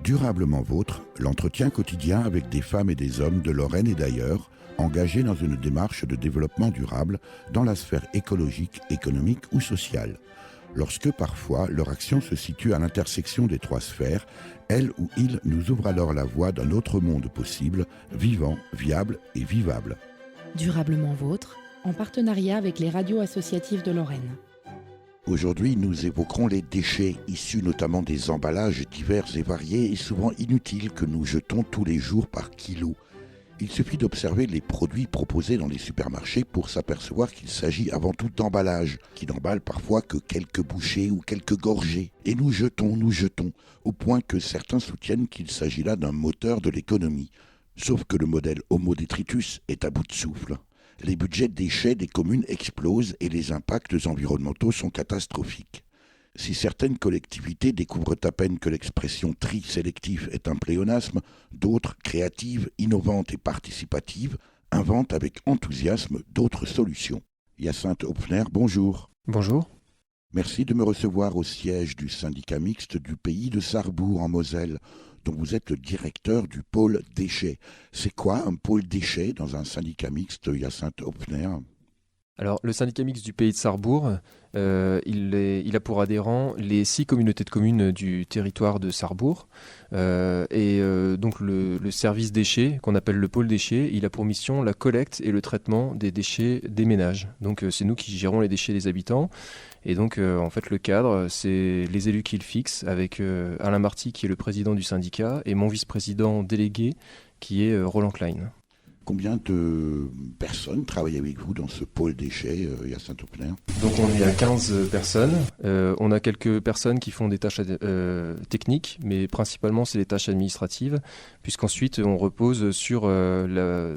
Durablement Vôtre, l'entretien quotidien avec des femmes et des hommes de Lorraine et d'ailleurs, engagés dans une démarche de développement durable dans la sphère écologique, économique ou sociale. Lorsque parfois leur action se situe à l'intersection des trois sphères, elle ou il nous ouvre alors la voie d'un autre monde possible, vivant, viable et vivable. Durablement Vôtre, en partenariat avec les radios associatives de Lorraine. Aujourd'hui, nous évoquerons les déchets issus notamment des emballages divers et variés et souvent inutiles que nous jetons tous les jours par kilo. Il suffit d'observer les produits proposés dans les supermarchés pour s'apercevoir qu'il s'agit avant tout d'emballages, qui n'emballent parfois que quelques bouchées ou quelques gorgées. Et nous jetons, au point que certains soutiennent qu'il s'agit là d'un moteur de l'économie. Sauf que le modèle Homo detritus est à bout de souffle. Les budgets déchets des communes explosent et les impacts environnementaux sont catastrophiques. Si certaines collectivités découvrent à peine que l'expression tri sélectif est un pléonasme, d'autres, créatives, innovantes et participatives, inventent avec enthousiasme d'autres solutions. Hyacinthe Hopfner, bonjour. Bonjour. Merci de me recevoir au siège du syndicat mixte du pays de Sarrebourg en Moselle, dont vous êtes le directeur du pôle déchets. C'est quoi un pôle déchets dans un syndicat mixte, Hyacinthe Hopfner ? Alors, le syndicat mixte du pays de Sarrebourg, il a pour adhérents les 6 communautés de communes du territoire de Sarrebourg. Donc, le service déchets, qu'on appelle le pôle déchets, il a pour mission la collecte et le traitement des déchets des ménages. Donc, c'est nous qui gérons les déchets des habitants. Et donc, en fait, le cadre, c'est les élus qui le fixent, avec Alain Marty, qui est le président du syndicat, et mon vice-président délégué, qui est Roland Klein. Combien de personnes travaillent avec vous dans ce pôle déchets, Hyacinthe Hopfner ? Donc on est à 15 personnes. On a quelques personnes qui font des tâches techniques, mais principalement c'est les tâches administratives, puisqu'ensuite on repose sur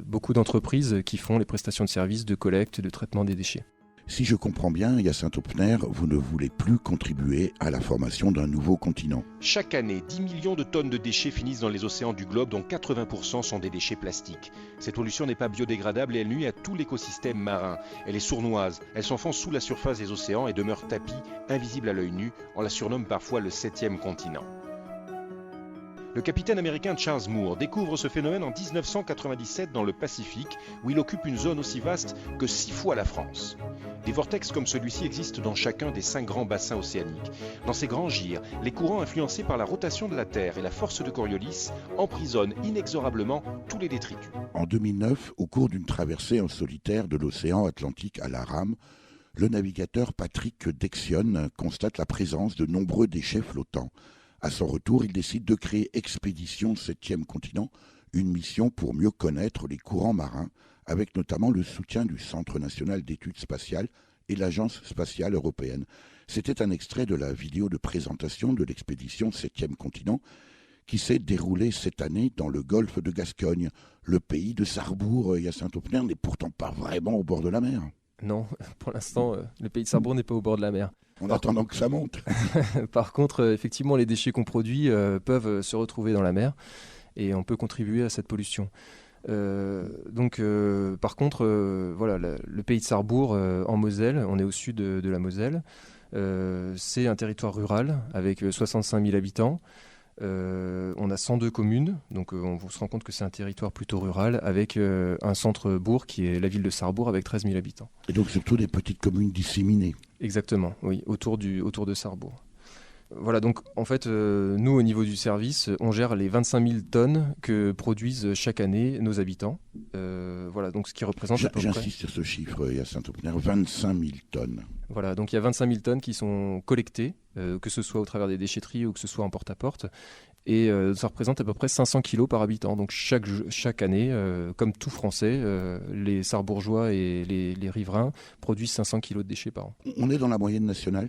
beaucoup d'entreprises qui font les prestations de services de collecte et de traitement des déchets. Si je comprends bien, Hyacinthe Hopfner, vous ne voulez plus contribuer à la formation d'un nouveau continent. Chaque année, 10 millions de tonnes de déchets finissent dans les océans du globe, dont 80% sont des déchets plastiques. Cette pollution n'est pas biodégradable et elle nuit à tout l'écosystème marin. Elle est sournoise, elle s'enfonce sous la surface des océans et demeure tapie, invisible à l'œil nu. On la surnomme parfois le 7e continent. Le capitaine américain Charles Moore découvre ce phénomène en 1997 dans le Pacifique, où il occupe une zone aussi vaste que 6 fois la France. Des vortex comme celui-ci existent dans chacun des 5 grands bassins océaniques. Dans ces grands gyres, les courants influencés par la rotation de la Terre et la force de Coriolis emprisonnent inexorablement tous les détritus. En 2009, au cours d'une traversée en solitaire de l'océan Atlantique à la rame, le navigateur Patrick Dexion constate la présence de nombreux déchets flottants. À son retour, il décide de créer Expédition 7e continent, une mission pour mieux connaître les courants marins, avec notamment le soutien du Centre national d'études spatiales et l'Agence spatiale européenne. C'était un extrait de la vidéo de présentation de l'expédition 7e continent qui s'est déroulée cette année dans le golfe de Gascogne. Le pays de Sarrebourg, Hyacinthe Hopfner, n'est pourtant pas vraiment au bord de la mer. Non, pour l'instant, le pays de Sarrebourg n'est pas au bord de la mer. En attendant que ça monte. Par contre, effectivement, les déchets qu'on produit peuvent se retrouver dans la mer et on peut contribuer à cette pollution. Par contre, voilà, le pays de Sarrebourg en Moselle, on est au sud de la Moselle. C'est un territoire rural avec 65 000 habitants. On a 102 communes, donc on se rend compte que c'est un territoire plutôt rural avec un centre-bourg qui est la ville de Sarrebourg avec 13 000 habitants. Et donc surtout des petites communes disséminées. Exactement, oui, autour de Sarrebourg. Voilà, donc en fait, nous au niveau du service, on gère les 25 000 tonnes que produisent chaque année nos habitants. Voilà, donc ce qui représente à peu près... J'insiste sur ce chiffre, Hyacinthe Hopfner, 25 000 tonnes. Voilà, donc il y a 25 000 tonnes qui sont collectées, que ce soit au travers des déchetteries ou que ce soit en porte-à-porte. Et ça représente à peu près 500 kilos par habitant. Donc chaque année, comme tout Français, les Sarrebourgeois et les riverains produisent 500 kilos de déchets par an. On est dans la moyenne nationale ?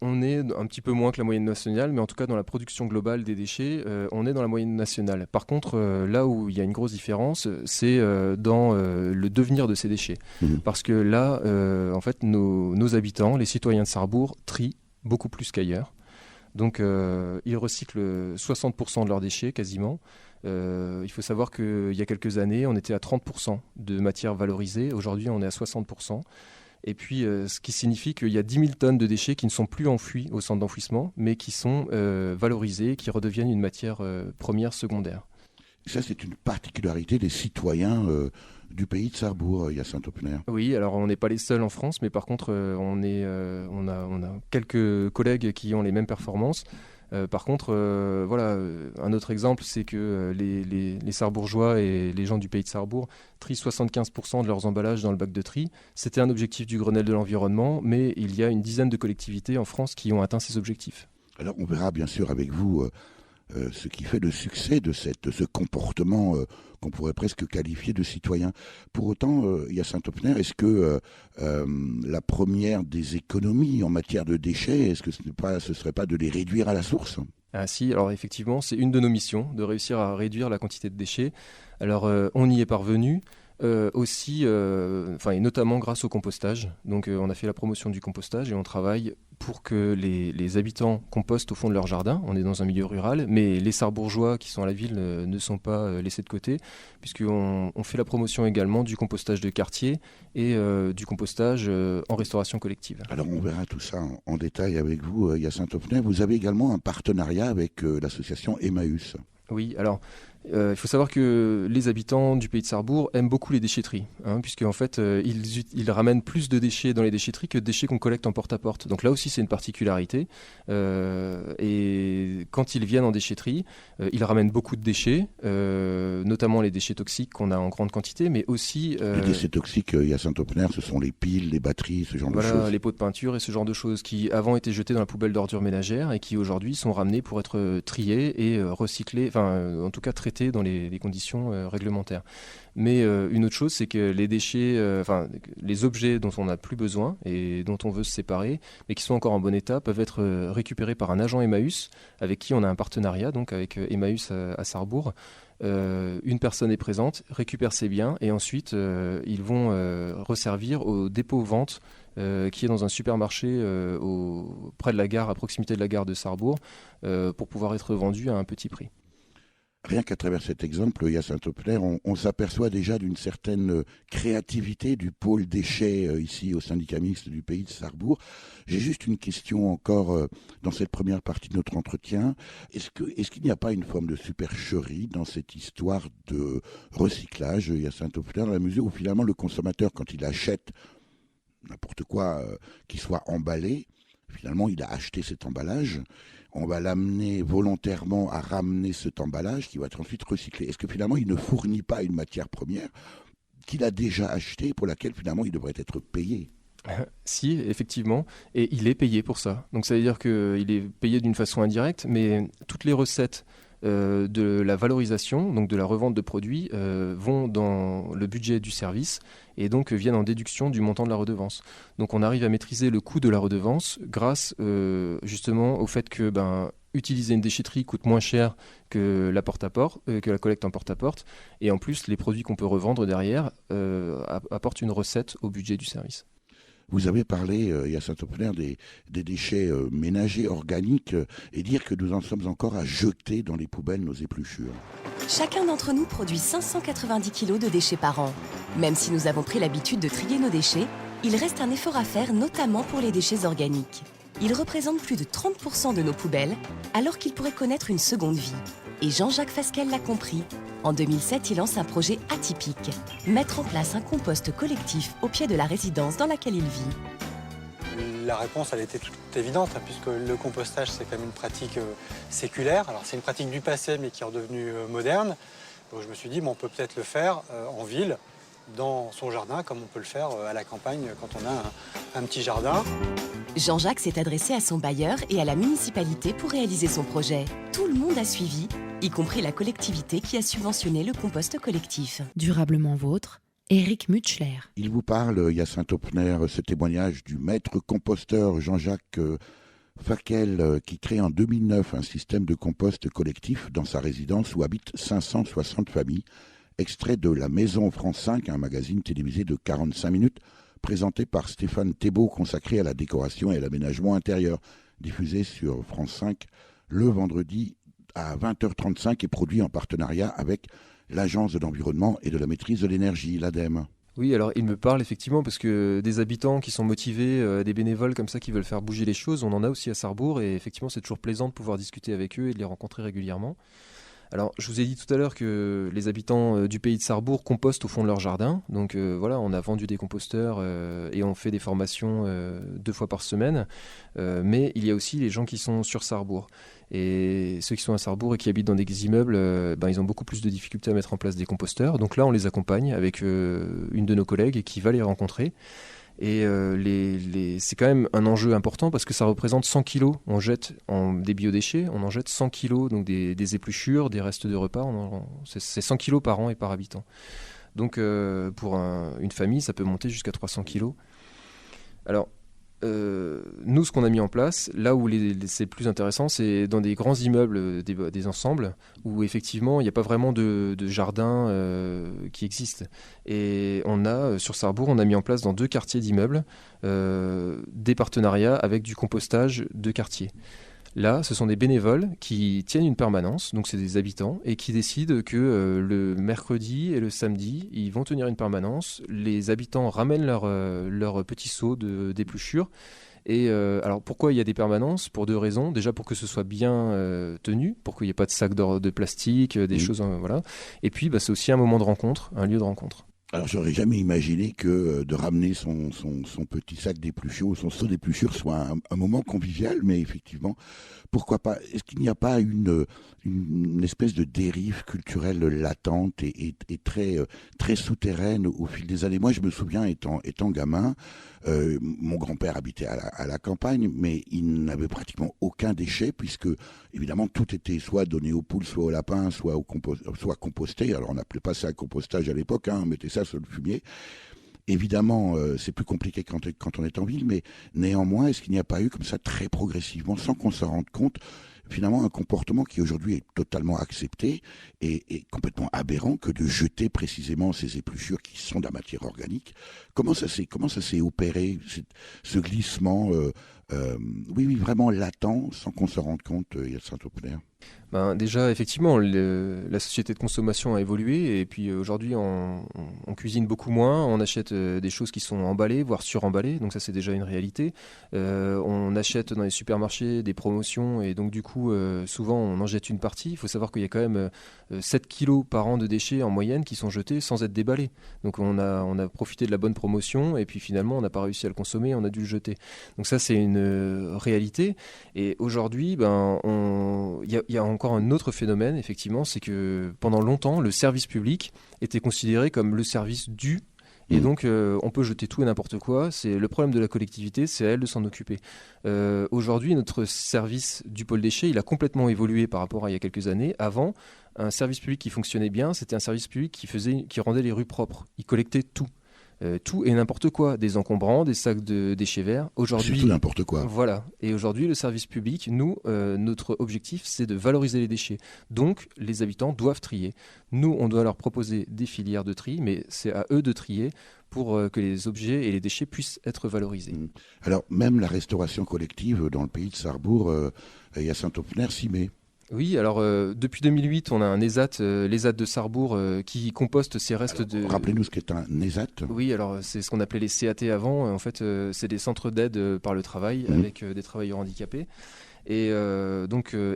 On est un petit peu moins que la moyenne nationale, mais en tout cas dans la production globale des déchets, on est dans la moyenne nationale. Par contre, là où il y a une grosse différence, c'est dans le devenir de ces déchets. Parce que là, en fait, nos habitants, les citoyens de Sarrebourg, trient beaucoup plus qu'ailleurs. Donc ils recyclent 60% de leurs déchets quasiment. Il faut savoir qu'il y a quelques années, on était à 30% de matière valorisée. Aujourd'hui, on est à 60%. Et puis, ce qui signifie qu'il y a 10 000 tonnes de déchets qui ne sont plus enfouis au centre d'enfouissement, mais qui sont valorisés, qui redeviennent une matière première, secondaire. Ça, c'est une particularité des citoyens du pays de Sarrebourg, Hyacinthe Hoppener. Oui, alors on n'est pas les seuls en France, mais par contre, on a quelques collègues qui ont les mêmes performances. Par contre, un autre exemple, c'est que les Sarrebourgeois et les gens du pays de Sarrebourg trient 75% de leurs emballages dans le bac de tri. C'était un objectif du Grenelle de l'environnement, mais il y a une dizaine de collectivités en France qui ont atteint ces objectifs. Alors, on verra bien sûr avec vous ce qui fait le succès de ce comportement qu'on pourrait presque qualifier de citoyen. Pour autant, Hyacinthe Hoppener, est-ce que la première des économies en matière de déchets, est-ce que ce ne serait pas de les réduire à la source ? Ah si, alors effectivement, c'est une de nos missions, de réussir à réduire la quantité de déchets. Alors, on y est parvenu. Et notamment grâce au compostage. Donc on a fait la promotion du compostage et on travaille pour que les habitants compostent au fond de leur jardin. On est dans un milieu rural, mais les Sarrebourgeois qui sont à la ville ne sont pas laissés de côté, puisqu'on fait la promotion également du compostage de quartier et du compostage en restauration collective. Alors on verra tout ça en détail avec vous, Hyacinthe Hoppener. Vous avez également un partenariat avec l'association Emmaüs. Oui, alors il faut savoir que les habitants du pays de Sarrebourg aiment beaucoup les déchetteries, puisque en fait ils ramènent plus de déchets dans les déchetteries que de déchets qu'on collecte en porte-à-porte. Donc là aussi c'est une particularité. Et quand ils viennent en déchetterie, ils ramènent beaucoup de déchets, notamment les déchets toxiques qu'on a en grande quantité, mais aussi... Les déchets toxiques, Hyacinthe Hoppener, ce sont les piles, les batteries, ce genre de choses. Voilà, les pots de peinture et ce genre de choses qui avant étaient jetés dans la poubelle d'ordures ménagères et qui aujourd'hui sont ramenés pour être triés et recyclés, en tout cas traités dans les conditions réglementaires. Mais une autre chose, c'est que les déchets, les objets dont on n'a plus besoin et dont on veut se séparer, mais qui sont encore en bon état, peuvent être récupérés par un agent Emmaüs, avec qui on a un partenariat, donc avec Emmaüs à Sarrebourg. Une personne est présente, récupère ses biens et ensuite ils vont resservir au dépôt-vente qui est dans un supermarché près de la gare, à proximité de la gare de Sarrebourg, pour pouvoir être vendu à un petit prix. Rien qu'à travers cet exemple, Hyacinthe Hoppener, on s'aperçoit déjà d'une certaine créativité du pôle déchets ici au syndicat mixte du pays de Sarrebourg. J'ai juste une question encore dans cette première partie de notre entretien. Est-ce qu'il n'y a pas une forme de supercherie dans cette histoire de recyclage, Hyacinthe Hoppener, dans la mesure où finalement le consommateur, quand il achète n'importe quoi qui soit emballé, finalement il a acheté cet emballage. On va l'amener volontairement à ramener cet emballage qui va être ensuite recyclé. Est-ce que finalement, il ne fournit pas une matière première qu'il a déjà achetée, pour laquelle finalement, il devrait être payé ? Si, effectivement, et il est payé pour ça. Donc ça veut dire qu'il est payé d'une façon indirecte, mais toutes les recettes de la valorisation, donc de la revente de produits, vont dans le budget du service et donc viennent en déduction du montant de la redevance. Donc on arrive à maîtriser le coût de la redevance grâce justement au fait que utiliser une déchetterie coûte moins cher que la porte-à-porte, que la collecte en porte-à-porte, et en plus les produits qu'on peut revendre derrière apportent une recette au budget du service. Vous avez parlé, Hyacinthe Hoppener, des déchets ménagers organiques et dire que nous en sommes encore à jeter dans les poubelles nos épluchures. Chacun d'entre nous produit 590 kg de déchets par an. Même si nous avons pris l'habitude de trier nos déchets, il reste un effort à faire, notamment pour les déchets organiques. Ils représentent plus de 30% de nos poubelles, alors qu'ils pourraient connaître une seconde vie. Et Jean-Jacques Fasquelle l'a compris. En 2007, il lance un projet atypique, mettre en place un compost collectif au pied de la résidence dans laquelle il vit. La réponse, elle était toute évidente, puisque le compostage, c'est quand même une pratique séculaire. Alors, c'est une pratique du passé, mais qui est redevenue moderne. Donc, je me suis dit, on peut peut-être le faire en ville, dans son jardin, comme on peut le faire à la campagne quand on a un petit jardin. Jean-Jacques s'est adressé à son bailleur et à la municipalité pour réaliser son projet. Tout le monde a suivi, y compris la collectivité qui a subventionné le compost collectif. Durablement vôtre, Éric Mutschler. Il vous parle, Hyacinthe Hoppener, ce témoignage du maître composteur Jean-Jacques Fasquelle qui crée en 2009 un système de compost collectif dans sa résidence où habitent 560 familles. Extrait de La Maison France 5, un magazine télévisé de 45 minutes, présenté par Stéphane Thébault, consacré à la décoration et à l'aménagement intérieur. diffusé sur France 5 le vendredi à 20h35 et produit en partenariat avec l'Agence de l'environnement et de la maîtrise de l'énergie, l'ADEME. Oui, alors il me parle effectivement parce que des habitants qui sont motivés, des bénévoles comme ça qui veulent faire bouger les choses, on en a aussi à Sarrebourg et effectivement c'est toujours plaisant de pouvoir discuter avec eux et de les rencontrer régulièrement. Alors je vous ai dit tout à l'heure que les habitants du pays de Sarrebourg compostent au fond de leur jardin, donc voilà, on a vendu des composteurs et on fait des formations 2 fois par semaine, mais il y a aussi les gens qui sont sur Sarrebourg. Et ceux qui sont à Sarrebourg et qui habitent dans des immeubles, ils ont beaucoup plus de difficultés à mettre en place des composteurs. Donc là, on les accompagne avec une de nos collègues qui va les rencontrer. Et c'est quand même un enjeu important parce que ça représente 100 kilos. On jette des biodéchets, on en jette 100 kilos, donc des épluchures, des restes de repas. C'est 100 kilos par an et par habitant. Donc pour une famille, ça peut monter jusqu'à 300 kilos. Alors, nous, ce qu'on a mis en place, là où c'est plus intéressant, c'est dans des grands immeubles, des ensembles, où effectivement, il n'y a pas vraiment de jardin qui existe. Et sur Sarrebourg, on a mis en place dans 2 quartiers d'immeubles des partenariats avec du compostage de quartier. Là, ce sont des bénévoles qui tiennent une permanence, donc c'est des habitants, et qui décident que le mercredi et le samedi, ils vont tenir une permanence. Les habitants ramènent leur petit seau d'épluchures. Et alors pourquoi il y a des permanences ? Pour 2 raisons. Déjà pour que ce soit bien tenu, pour qu'il n'y ait pas de sacs de plastique, des choses, voilà. Et puis c'est aussi un moment de rencontre, un lieu de rencontre. Alors, j'aurais jamais imaginé que de ramener son petit sac d'épluchures ou son seau d'épluchures soit un moment convivial, mais effectivement, pourquoi pas ? Est-ce qu'il n'y a pas une espèce de dérive culturelle latente et très souterraine au fil des années ? Moi, je me souviens, étant gamin, mon grand-père habitait à la campagne, mais il n'avait pratiquement aucun déchet, puisque, évidemment, tout était soit donné aux poules, soit aux lapins, soit composté. Alors, on n'appelait pas ça compostage à l'époque, on mettait ça sur le fumier. Évidemment, c'est plus compliqué quand on est en ville, mais néanmoins, est-ce qu'il n'y a pas eu comme ça très progressivement, sans qu'on s'en rende compte, finalement un comportement qui aujourd'hui est totalement accepté et complètement aberrant que de jeter précisément ces épluchures qui sont de la matière organique. Comment ça s'est opéré, ce glissement oui, vraiment latent, sans qu'on s'en rende compte, Saint-Opener ? Déjà, effectivement, la société de consommation a évolué et puis aujourd'hui, on cuisine beaucoup moins, on achète des choses qui sont emballées, voire suremballées, donc ça c'est déjà une réalité. On achète dans les supermarchés des promotions et donc du coup, souvent on en jette une partie. Il faut savoir qu'il y a quand même 7 kilos par an de déchets en moyenne qui sont jetés sans être déballés. Donc on a profité de la bonne promotion et puis finalement on n'a pas réussi à le consommer, on a dû le jeter. Donc ça c'est une réalité et aujourd'hui, il y a encore un autre phénomène, effectivement, c'est que pendant longtemps, le service public était considéré comme le service dû. Et donc, on peut jeter tout et n'importe quoi. C'est le problème de la collectivité, c'est à elle de s'en occuper. Aujourd'hui, notre service du pôle déchets, il a complètement évolué par rapport à il y a quelques années. Avant, un service public qui fonctionnait bien, c'était un service public qui rendait les rues propres. Il collectait tout. Tout et n'importe quoi, des encombrants, des sacs de déchets verts. Aujourd'hui, surtout n'importe quoi. Voilà. Et aujourd'hui, le service public, notre objectif, c'est de valoriser les déchets. Donc, les habitants doivent trier. Nous, on doit leur proposer des filières de tri, mais c'est à eux de trier pour que les objets et les déchets puissent être valorisés. Alors, même la restauration collective dans le pays de Sarrebourg, et à Saint-Opener s'y met. Oui, alors depuis 2008, on a un ESAT, l'ESAT de Sarrebourg, qui composte ces restes de... Rappelez-nous ce qu'est un ESAT. Oui, alors c'est ce qu'on appelait les CAT avant. En fait, c'est des centres d'aide par le travail avec des travailleurs handicapés. Et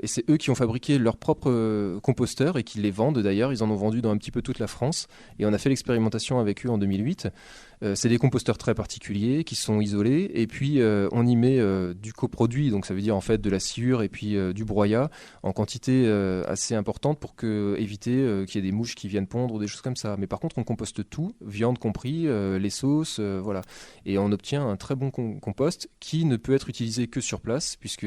c'est eux qui ont fabriqué leurs propres composteurs et qui les vendent d'ailleurs. Ils en ont vendu dans un petit peu toute la France. Et on a fait l'expérimentation avec eux en 2008. C'est des composteurs très particuliers qui sont isolés. Et puis on y met du coproduit, donc ça veut dire en fait de la sciure et puis du broyat en quantité assez importante pour éviter qu'il y ait des mouches qui viennent pondre ou des choses comme ça. Mais par contre, on composte tout, viande compris, les sauces, voilà. Et on obtient un très bon compost qui ne peut être utilisé que sur place puisque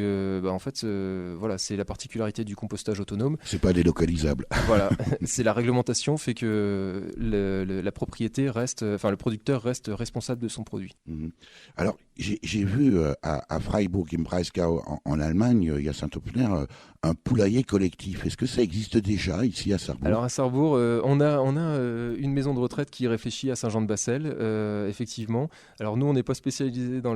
en fait, voilà, c'est la particularité du compostage autonome. C'est pas délocalisable. Voilà, c'est la réglementation fait que la propriété reste, enfin le producteur reste responsable de son produit. Alors, j'ai vu à Freiburg im Breisgau en Allemagne, il y a Saint-Opner, un poulailler collectif. Est-ce que ça existe déjà ici à Sarrebourg? Alors à Sarrebourg, on a une maison de retraite qui réfléchit à Saint-Jean-de-Bassel, effectivement. Alors nous, on n'est pas spécialisé dans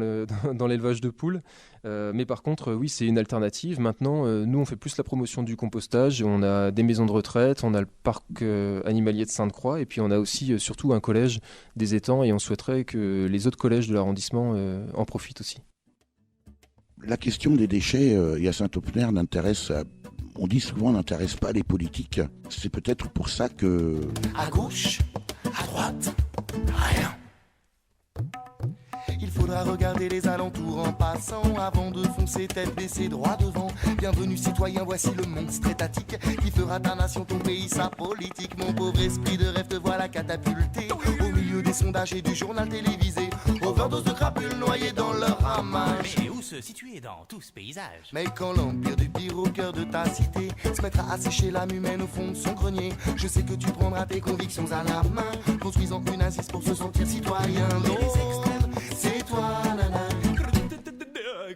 l'élevage de poules, mais par contre, oui, c'est une alternative. Maintenant, nous, on fait plus la promotion du compostage. On a des maisons de retraite, on a le parc animalier de Sainte-Croix, et puis on a aussi surtout un collège des étangs, et on souhaiterait que les autres collèges de l'arrondissement en profitent aussi. La question des déchets, à Saint-Opner, on dit souvent, n'intéresse pas les politiques. C'est peut-être pour ça que... À gauche, à droite, rien. Il faudra regarder les alentours en passant avant de foncer tête baissée droit devant. Bienvenue citoyen, voici le monstre étatique qui fera ta nation, ton pays, sa politique. Mon pauvre esprit de rêve te voilà catapulté au milieu des sondages et du journal télévisé. Overdose de crapules noyées dans leur ramage. Mais où se situer dans tout ce paysage? Mais quand l'empire du pire au cœur de ta cité se mettra à sécher l'âme humaine au fond de son grenier, je sais que tu prendras tes convictions à la main, construisant une assise pour se sentir citoyen. Mais les extrêmes, c'est toi, nana.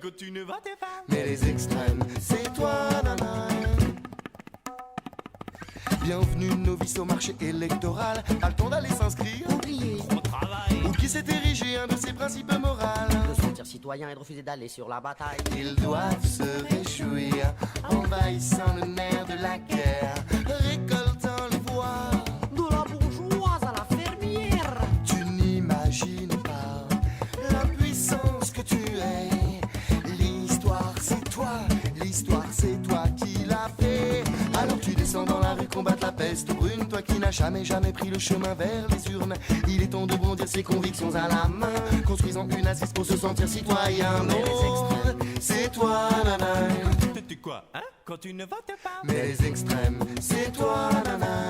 Quand tu ne votes pas. Mais les extrêmes, c'est toi, nana. Bienvenue novice au marché électoral. Pas le temps d'aller s'inscrire. Oubliez. Trop de travail. Ou qui s'est érigé un de ses principes moraux. De se sentir citoyen et de refuser d'aller sur la bataille. Ils doivent se réjouir, envahissant le nerf de la guerre, récoltant les voix De la bourgeoise à la fermière. Tu n'imagines pas la puissance que tu es. L'histoire c'est toi qui l'as fait. Alors tu descends dans la rue combattre la peste brune. Toi qui n'as jamais pris le chemin vers les urnes. Il est temps de bondir ses convictions à la main, construisant une assise pour se sentir citoyen. Mais les extrêmes, c'est toi, nana. Tu quoi, hein? Quand tu ne votes pas. Mais les extrêmes, c'est toi, nana.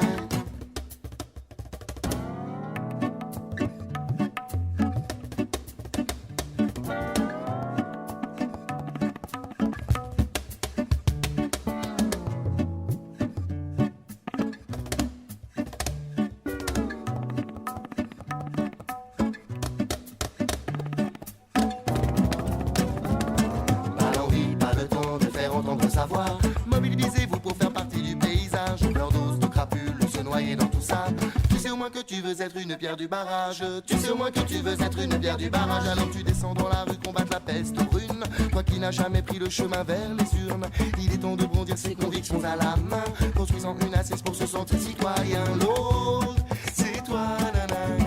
Savoir, mobilisez-vous pour faire partie du paysage. Overdose de crapules, se noyer dans tout ça. Tu sais au moins que tu veux être une pierre du barrage. Tu sais au moins que tu veux être une pierre du barrage. Alors tu descends dans la rue combattre la peste brune. Toi qui n'as jamais pris le chemin vers les urnes. Il est temps de bondir ses convictions à la main, construisant une assise pour se sentir citoyen. L'autre, c'est toi, nana.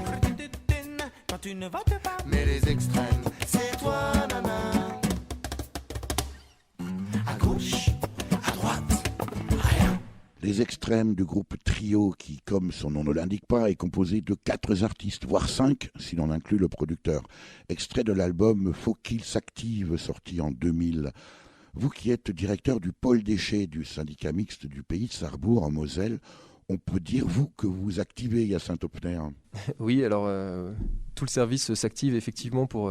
Quand tu ne votes pas. Mais les extrêmes, c'est toi, nana. À gauche, à droite, rien. Les extrêmes du groupe Trio qui, comme son nom ne l'indique pas, est composé de 4 artistes, voire 5 si l'on inclut le producteur. Extrait de l'album Faut qu'il s'active, sorti en 2000. Vous qui êtes directeur du pôle déchets du syndicat mixte du pays de Sarrebourg en Moselle, on peut dire, vous, que vous activez à Saint-Opner? Oui, alors tout le service s'active effectivement pour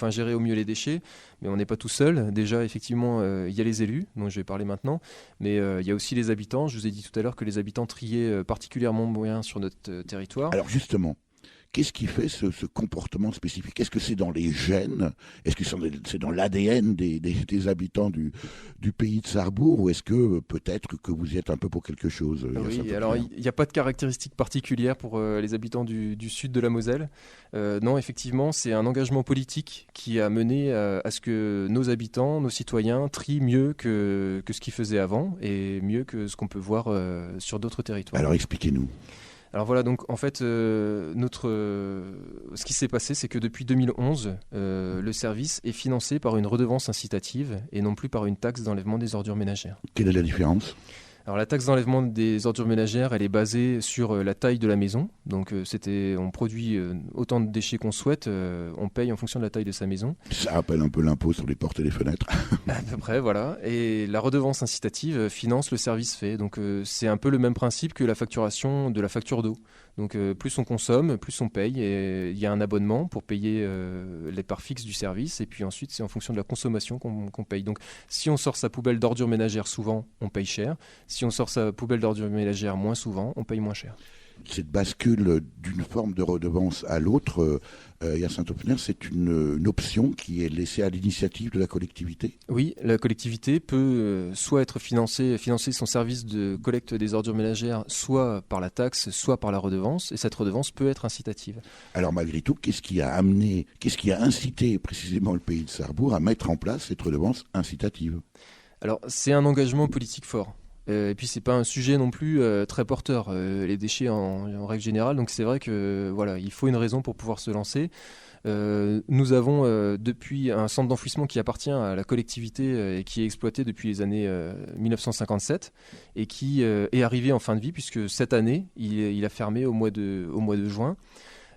gérer au mieux les déchets, mais on n'est pas tout seul. Déjà, effectivement, il y a les élus, dont je vais parler maintenant, mais il y a aussi les habitants. Je vous ai dit tout à l'heure que les habitants triaient particulièrement bien sur notre territoire. Alors justement, qu'est-ce qui fait ce comportement spécifique? Est-ce que c'est dans les gènes? Est-ce que c'est dans l'ADN des habitants du pays de Sarrebourg? Ou est-ce que peut-être que vous y êtes un peu pour quelque chose? Oui, alors il n'y a pas de caractéristiques particulières pour les habitants du sud de la Moselle. Non, effectivement, c'est un engagement politique qui a mené à ce que nos habitants, nos citoyens trient mieux que ce qu'ils faisaient avant et mieux que ce qu'on peut voir sur d'autres territoires. Alors expliquez-nous. Alors voilà, donc en fait, ce qui s'est passé, c'est que depuis 2011, le service est financé par une redevance incitative et non plus par une taxe d'enlèvement des ordures ménagères. Quelle est la différence ? Alors la taxe d'enlèvement des ordures ménagères, elle est basée sur la taille de la maison. Donc on produit autant de déchets qu'on souhaite, on paye en fonction de la taille de sa maison. Ça rappelle un peu l'impôt sur les portes et les fenêtres. À peu près, voilà. Et la redevance incitative finance le service fait. Donc c'est un peu le même principe que la facturation de la facture d'eau. Donc plus on consomme, plus on paye. Et il y a un abonnement pour payer les parts fixes du service. Et puis ensuite, c'est en fonction de la consommation qu'on paye. Donc si on sort sa poubelle d'ordures ménagères souvent, on paye cher. Si on sort sa poubelle d'ordures ménagères moins souvent, on paye moins cher. Cette bascule d'une forme de redevance à l'autre, Hyacinthe Hopfner, c'est une option qui est laissée à l'initiative de la collectivité? Oui, la collectivité peut soit être financer son service de collecte des ordures ménagères, soit par la taxe, soit par la redevance, et cette redevance peut être incitative. Alors malgré tout, qu'est-ce qui a incité précisément le pays de Sarrebourg à mettre en place cette redevance incitative? Alors, c'est un engagement politique fort. Et puis c'est pas un sujet non plus très porteur, les déchets en règle générale. Donc c'est vrai que voilà, il faut une raison pour pouvoir se lancer. Nous avons depuis un centre d'enfouissement qui appartient à la collectivité et qui est exploité depuis les années 1957 et qui est arrivé en fin de vie puisque cette année il a fermé au mois de juin.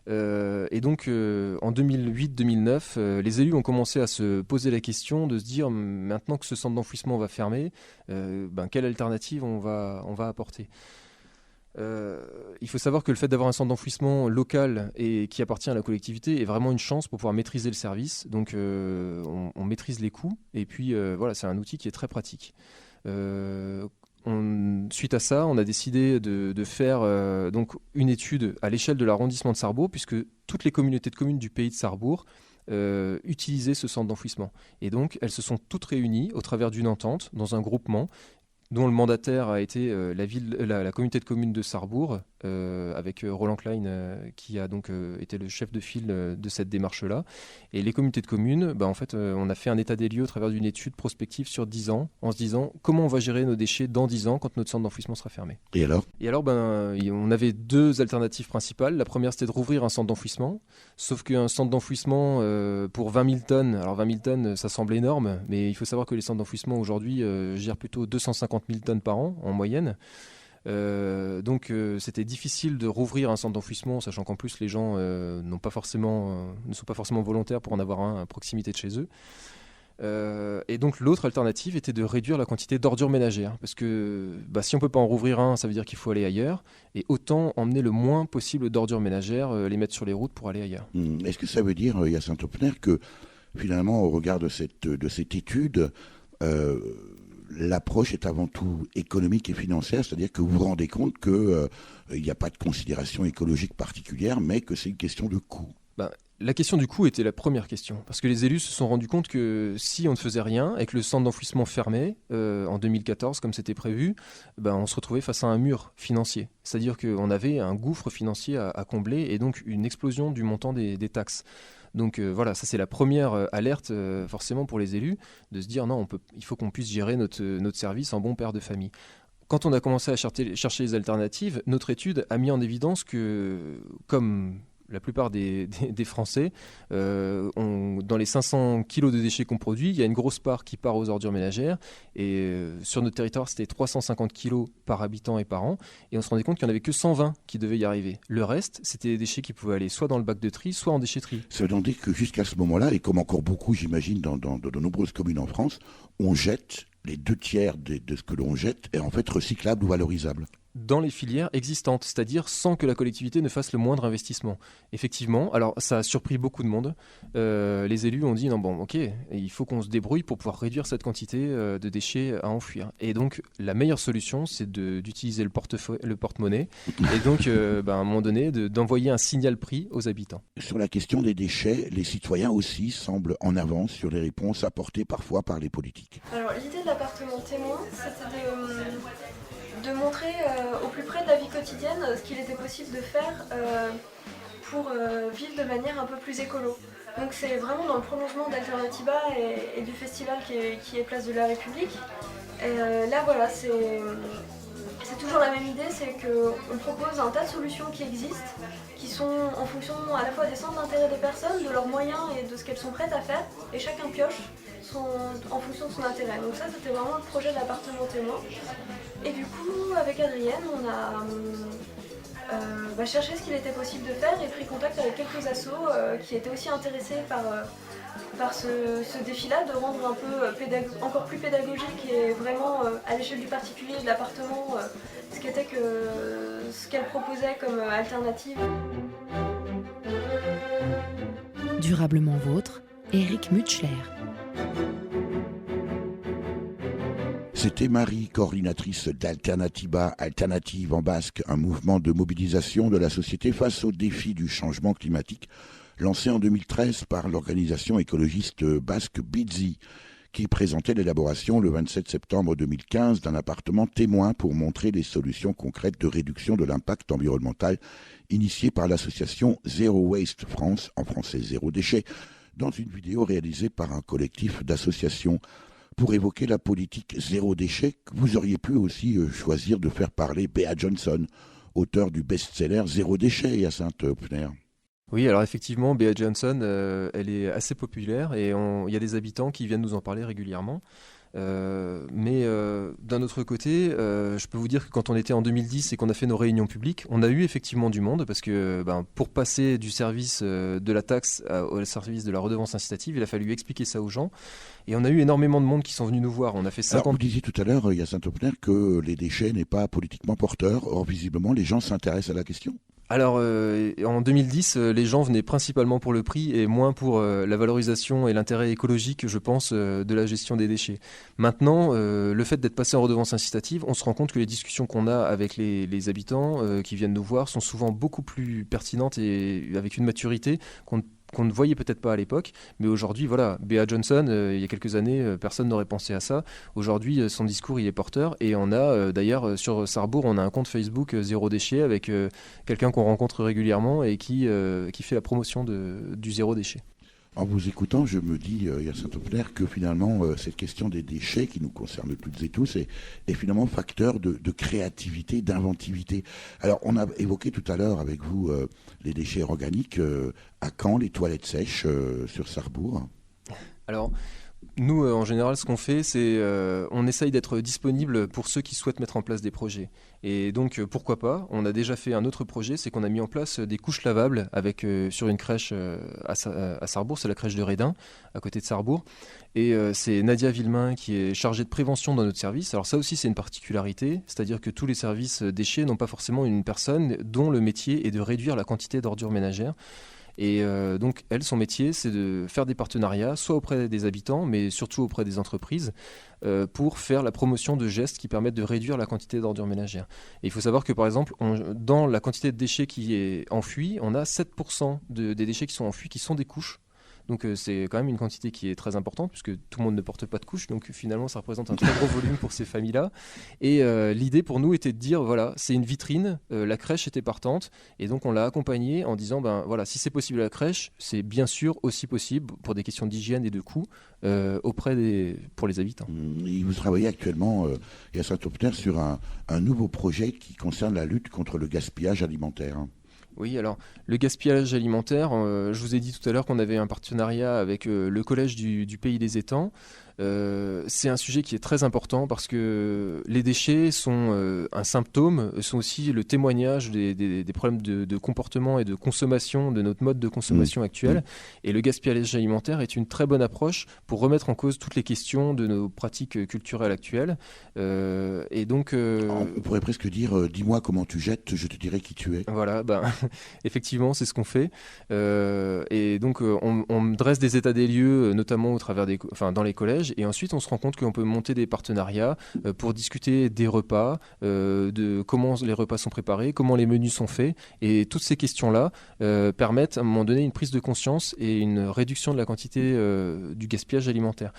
Et donc en 2008-2009, les élus ont commencé à se poser la question de se dire maintenant que ce centre d'enfouissement va fermer, quelle alternative on va apporter. Il faut savoir que le fait d'avoir un centre d'enfouissement local et qui appartient à la collectivité est vraiment une chance pour pouvoir maîtriser le service. Donc on maîtrise les coûts et puis voilà, c'est un outil qui est très pratique. Suite à ça, on a décidé de faire donc une étude à l'échelle de l'arrondissement de Sarrebourg, puisque toutes les communautés de communes du pays de Sarrebourg utilisaient ce centre d'enfouissement. Et donc, elles se sont toutes réunies au travers d'une entente dans un groupement dont le mandataire a été la communauté de communes de Sarrebourg, avec Roland Klein qui a donc été le chef de file de cette démarche-là. Et les communautés de communes, en fait, on a fait un état des lieux au travers d'une étude prospective sur 10 ans, en se disant comment on va gérer nos déchets dans 10 ans quand notre centre d'enfouissement sera fermé. Et alors, on avait deux alternatives principales. La première, c'était de rouvrir un centre d'enfouissement, sauf qu'un centre d'enfouissement pour 20 000 tonnes, alors 20 000 tonnes, ça semble énorme, mais il faut savoir que les centres d'enfouissement aujourd'hui gèrent plutôt 250 000 tonnes par an en moyenne. Donc c'était difficile de rouvrir un centre d'enfouissement, sachant qu'en plus les gens ne sont pas forcément volontaires pour en avoir un à proximité de chez eux. Et donc l'autre alternative était de réduire la quantité d'ordures ménagères, parce que si on ne peut pas en rouvrir un, ça veut dire qu'il faut aller ailleurs, et autant emmener le moins possible d'ordures ménagères, les mettre sur les routes pour aller ailleurs. Est-ce que ça veut dire, Hyacinthe Hopfner, que finalement au regard de cette étude, l'approche est avant tout économique et financière, c'est-à-dire que vous vous rendez compte qu'il n'y a pas de considération écologique particulière, mais que c'est une question de coût? La question du coût était la première question, parce que les élus se sont rendus compte que si on ne faisait rien, et que le centre d'enfouissement fermait en 2014, comme c'était prévu, on se retrouvait face à un mur financier. C'est-à-dire qu'on avait un gouffre financier à combler, et donc une explosion du montant des taxes. Donc voilà, ça c'est la première alerte forcément pour les élus, de se dire non, il faut qu'on puisse gérer notre service en bon père de famille. Quand on a commencé à chercher les alternatives, notre étude a mis en évidence que, comme la plupart des Français, dans les 500 kilos de déchets qu'on produit, il y a une grosse part qui part aux ordures ménagères. Et sur notre territoire, c'était 350 kilos par habitant et par an. Et on se rendait compte qu'il n'y en avait que 120 qui devaient y arriver. Le reste, c'était des déchets qui pouvaient aller soit dans le bac de tri, soit en déchetterie. Ça veut dire que jusqu'à ce moment-là, et comme encore beaucoup, j'imagine, dans de nombreuses communes en France, on jette les 2/3 de ce que l'on jette est en fait recyclable ou valorisable. Dans les filières existantes, c'est-à-dire sans que la collectivité ne fasse le moindre investissement. Effectivement, alors ça a surpris beaucoup de monde. Les élus ont dit non, bon, ok, il faut qu'on se débrouille pour pouvoir réduire cette quantité de déchets à enfouir. Et donc la meilleure solution, c'est d'utiliser le porte-monnaie et donc à un moment donné d'envoyer un signal prix aux habitants. Sur la question des déchets, les citoyens aussi semblent en avance sur les réponses apportées parfois par les politiques. Alors l'idée de l'appartement témoin, c'était de montrer au plus près de la vie quotidienne ce qu'il était possible de faire pour vivre de manière un peu plus écolo. Donc c'est vraiment dans le prolongement d'Alternativa et du festival qui est Place de la République. Et là voilà, c'est toujours la même idée, c'est qu'on propose un tas de solutions qui existent, qui sont en fonction à la fois des centres d'intérêt des personnes, de leurs moyens et de ce qu'elles sont prêtes à faire, et chacun pioche. en fonction de son intérêt. Donc ça, c'était vraiment le projet de l'appartement témoin. Et du coup, avec Adrienne, on a cherché ce qu'il était possible de faire et pris contact avec quelques assos qui étaient aussi intéressés par ce défi-là, de rendre un peu encore plus pédagogique et vraiment à l'échelle du particulier et de l'appartement ce qu'elle proposait comme alternative. Durablement vôtre, Eric Mutschler. C'était Marie, coordinatrice d'Alternatiba, Alternative en basque, un mouvement de mobilisation de la société face aux défis du changement climatique, lancé en 2013 par l'organisation écologiste basque Bidzi, qui présentait l'élaboration le 27 septembre 2015 d'un appartement témoin pour montrer les solutions concrètes de réduction de l'impact environnemental initiées par l'association Zero Waste France, en français Zéro Déchet, dans une vidéo réalisée par un collectif d'associations. Pour évoquer la politique zéro déchet, vous auriez pu aussi choisir de faire parler Bea Johnson, auteur du best-seller Zéro déchet, Hyacinthe Pfner. Oui, alors effectivement, Bea Johnson, elle est assez populaire et il y a des habitants qui viennent nous en parler régulièrement. Mais d'un autre côté, je peux vous dire que quand on était en 2010 et qu'on a fait nos réunions publiques, on a eu effectivement du monde parce que pour passer du service de la taxe au service de la redevance incitative, il a fallu expliquer ça aux gens. Et on a eu énormément de monde qui sont venus nous voir. On a fait 50... Alors, vous disiez tout à l'heure, Hyacinthe Pfner, que les déchets n'est pas politiquement porteur. Or, visiblement, les gens s'intéressent à la question. Alors, en 2010, les gens venaient principalement pour le prix et moins pour la valorisation et l'intérêt écologique, je pense, de la gestion des déchets. Maintenant, le fait d'être passé en redevance incitative, on se rend compte que les discussions qu'on a avec les habitants qui viennent nous voir sont souvent beaucoup plus pertinentes et avec une maturité qu'on ne voyait peut-être pas à l'époque, mais aujourd'hui, voilà, Bea Johnson, il y a quelques années, personne n'aurait pensé à ça. Aujourd'hui, son discours, il est porteur, et on a, d'ailleurs, sur Sarrebourg, on a un compte Facebook Zéro Déchet avec quelqu'un qu'on rencontre régulièrement et qui fait la promotion du zéro déchet. En vous écoutant, je me dis, Hyacinthe Pfner, que finalement, cette question des déchets qui nous concerne toutes et tous est finalement facteur de créativité, d'inventivité. Alors, on a évoqué tout à l'heure avec vous les déchets organiques. À quand les toilettes sèches sur Sarrebourg ? Alors, nous, en général, ce qu'on fait, c'est on essaye d'être disponible pour ceux qui souhaitent mettre en place des projets. Et donc, pourquoi pas ? On a déjà fait un autre projet, c'est qu'on a mis en place des couches lavables sur une crèche à Sarrebourg, c'est la crèche de Rédin, à côté de Sarrebourg. Et c'est Nadia Villemain qui est chargée de prévention dans notre service. Alors ça aussi, c'est une particularité, c'est-à-dire que tous les services déchets n'ont pas forcément une personne dont le métier est de réduire la quantité d'ordures ménagères. Et donc, elle, son métier, c'est de faire des partenariats, soit auprès des habitants, mais surtout auprès des entreprises, pour faire la promotion de gestes qui permettent de réduire la quantité d'ordures ménagères. Et il faut savoir que, par exemple, dans la quantité de déchets qui est enfouie, on a 7% des déchets qui sont enfouis qui sont des couches. Donc c'est quand même une quantité qui est très importante puisque tout le monde ne porte pas de couche. Donc finalement, ça représente un très gros volume pour ces familles-là. Et l'idée pour nous était de dire, voilà, c'est une vitrine, la crèche était partante. Et donc on l'a accompagnée en disant, voilà, si c'est possible à la crèche, c'est bien sûr aussi possible pour des questions d'hygiène et de coût pour les habitants. Vous travaillez actuellement, Hyacinthe Pfner, sur un nouveau projet qui concerne la lutte contre le gaspillage alimentaire. Oui, alors le gaspillage alimentaire, je vous ai dit tout à l'heure qu'on avait un partenariat avec le collège du Pays des Étangs. C'est un sujet qui est très important parce que les déchets sont un symptôme, sont aussi le témoignage des problèmes de comportement et de consommation de notre mode de consommation actuel. Et le gaspillage alimentaire est une très bonne approche pour remettre en cause toutes les questions de nos pratiques culturelles actuelles. Et donc, on pourrait presque dire, dis-moi comment tu jettes, je te dirai qui tu es. Voilà, effectivement, c'est ce qu'on fait. Et donc, on dresse des états des lieux, notamment dans les collèges. Et ensuite, on se rend compte qu'on peut monter des partenariats pour discuter des repas, de comment les repas sont préparés, comment les menus sont faits. Et toutes ces questions-là permettent à un moment donné une prise de conscience et une réduction de la quantité du gaspillage alimentaire.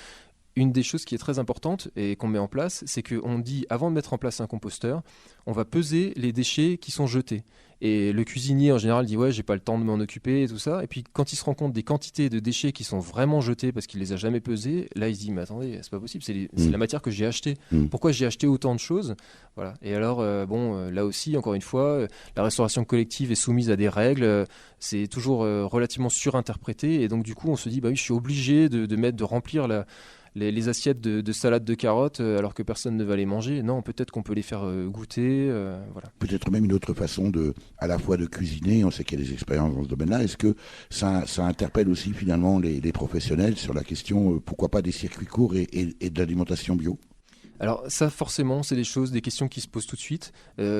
Une des choses qui est très importante et qu'on met en place, c'est qu'on dit, avant de mettre en place un composteur, on va peser les déchets qui sont jetés. Et le cuisinier en général dit ouais, j'ai pas le temps de m'en occuper et tout ça. Et puis quand il se rend compte des quantités de déchets qui sont vraiment jetés parce qu'il les a jamais pesés, là il se dit mais attendez, c'est pas possible, c'est la matière que j'ai achetée. Pourquoi j'ai acheté autant de choses? Voilà. Et alors là aussi, encore une fois, la restauration collective est soumise à des règles. C'est toujours relativement surinterprété. Et donc du coup, on se dit bah oui, je suis obligé de remplir les assiettes de salade de carottes alors que personne ne va les manger. Non, peut-être qu'on peut les faire goûter. Voilà. Peut-être même une autre façon à la fois de cuisiner, on sait qu'il y a des expériences dans ce domaine-là. Est-ce que ça interpelle aussi finalement les professionnels sur la question, pourquoi pas des circuits courts et de l'alimentation bio? Alors ça, forcément, c'est des questions qui se posent tout de suite.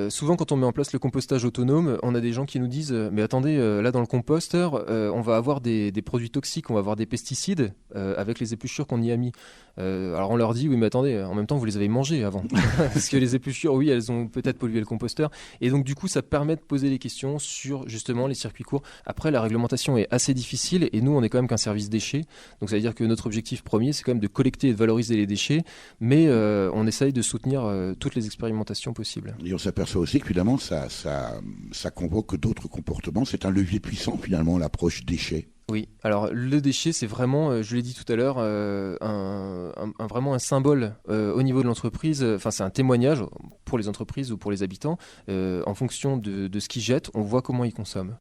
Souvent, quand on met en place le compostage autonome, on a des gens qui nous disent « Mais attendez, là dans le composteur, on va avoir des produits toxiques, on va avoir des pesticides avec les épluchures qu'on y a mis. » Alors on leur dit « Oui, mais attendez, en même temps, vous les avez mangées avant. » Parce que les épluchures, oui, elles ont peut-être pollué le composteur. Et donc du coup, ça permet de poser des questions sur justement les circuits courts. Après, la réglementation est assez difficile et nous, on est quand même qu'un service déchets. Donc ça veut dire que notre objectif premier, c'est quand même de collecter et de valoriser les déchets. Mais on essaye de soutenir toutes les expérimentations possibles. Et on s'aperçoit aussi que finalement, ça convoque d'autres comportements. C'est un levier puissant finalement, l'approche déchets. Oui, alors le déchet, c'est vraiment, je l'ai dit tout à l'heure, vraiment un symbole au niveau de l'entreprise. Enfin, c'est un témoignage pour les entreprises ou pour les habitants. En fonction de ce qu'ils jettent, on voit comment ils consomment.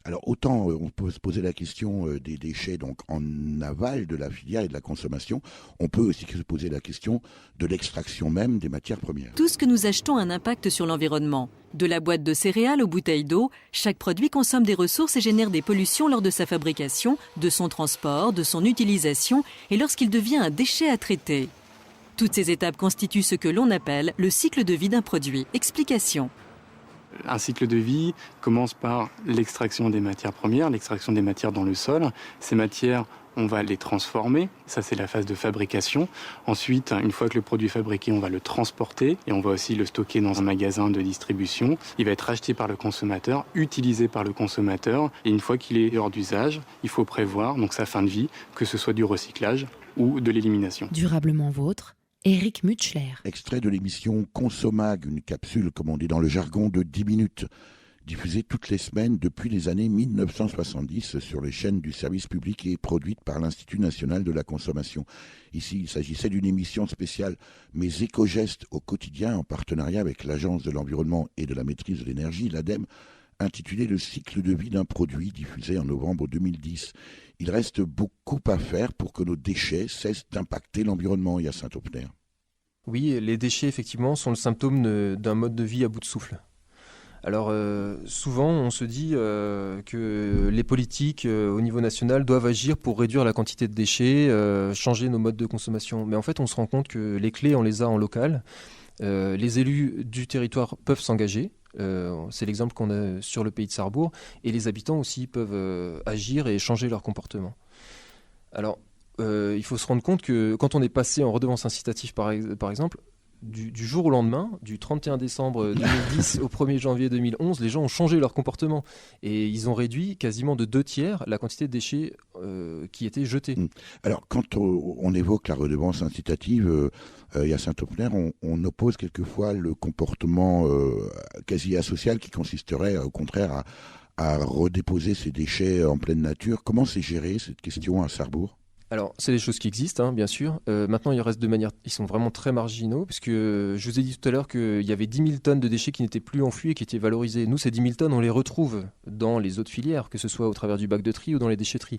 Alors autant on peut se poser la question des déchets donc en aval de la filière et de la consommation, on peut aussi se poser la question de l'extraction même des matières premières. Tout ce que nous achetons a un impact sur l'environnement. De la boîte de céréales aux bouteilles d'eau, chaque produit consomme des ressources et génère des pollutions lors de sa fabrication, de son transport, de son utilisation et lorsqu'il devient un déchet à traiter. Toutes ces étapes constituent ce que l'on appelle le cycle de vie d'un produit. Explication. Un cycle de vie commence par l'extraction des matières premières, l'extraction des matières dans le sol. Ces matières, on va les transformer. Ça, c'est la phase de fabrication. Ensuite, une fois que le produit est fabriqué, on va le transporter et on va aussi le stocker dans un magasin de distribution. Il va être acheté par le consommateur, utilisé par le consommateur. Et une fois qu'il est hors d'usage, il faut prévoir donc sa fin de vie, que ce soit du recyclage ou de l'élimination. Durablement vôtre. Éric Mutschler. Extrait de l'émission Consomag, une capsule, comme on dit dans le jargon, de 10 minutes, diffusée toutes les semaines depuis les années 1970 sur les chaînes du service public et produite par l'Institut national de la consommation. Ici, il s'agissait d'une émission spéciale Mes éco-gestes au quotidien en partenariat avec l'Agence de l'environnement et de la maîtrise de l'énergie, l'ADEME, intitulée Le cycle de vie d'un produit, diffusé en novembre 2010. Il reste beaucoup à faire pour que nos déchets cessent d'impacter l'environnement, Hyacinthe Opner. Oui, les déchets, effectivement, sont le symptôme d'un mode de vie à bout de souffle. Alors, souvent, on se dit que les politiques au niveau national doivent agir pour réduire la quantité de déchets, changer nos modes de consommation. Mais en fait, on se rend compte que les clés, on les a en local. Les élus du territoire peuvent s'engager. C'est l'exemple qu'on a sur le pays de Sarrebourg. Et les habitants aussi peuvent agir et changer leur comportement. Alors, il faut se rendre compte que quand on est passé en redevance incitative, par exemple, du jour au lendemain, du 31 décembre 2010 au 1er janvier 2011, les gens ont changé leur comportement. Et ils ont réduit quasiment de 2/3 la quantité de déchets qui étaient jetés. Alors, quand on évoque la redevance incitative, Hyacinthe Opner, on oppose quelquefois le comportement quasi asocial qui consisterait au contraire à redéposer ces déchets en pleine nature. Comment c'est géré cette question à Sarrebourg ? Alors, c'est des choses qui existent, bien sûr. Maintenant, ils sont vraiment très marginaux, puisque je vous ai dit tout à l'heure qu'il y avait 10 000 tonnes de déchets qui n'étaient plus enfouis et qui étaient valorisés. Nous, ces 10 000 tonnes, on les retrouve dans les autres filières, que ce soit au travers du bac de tri ou dans les déchetteries.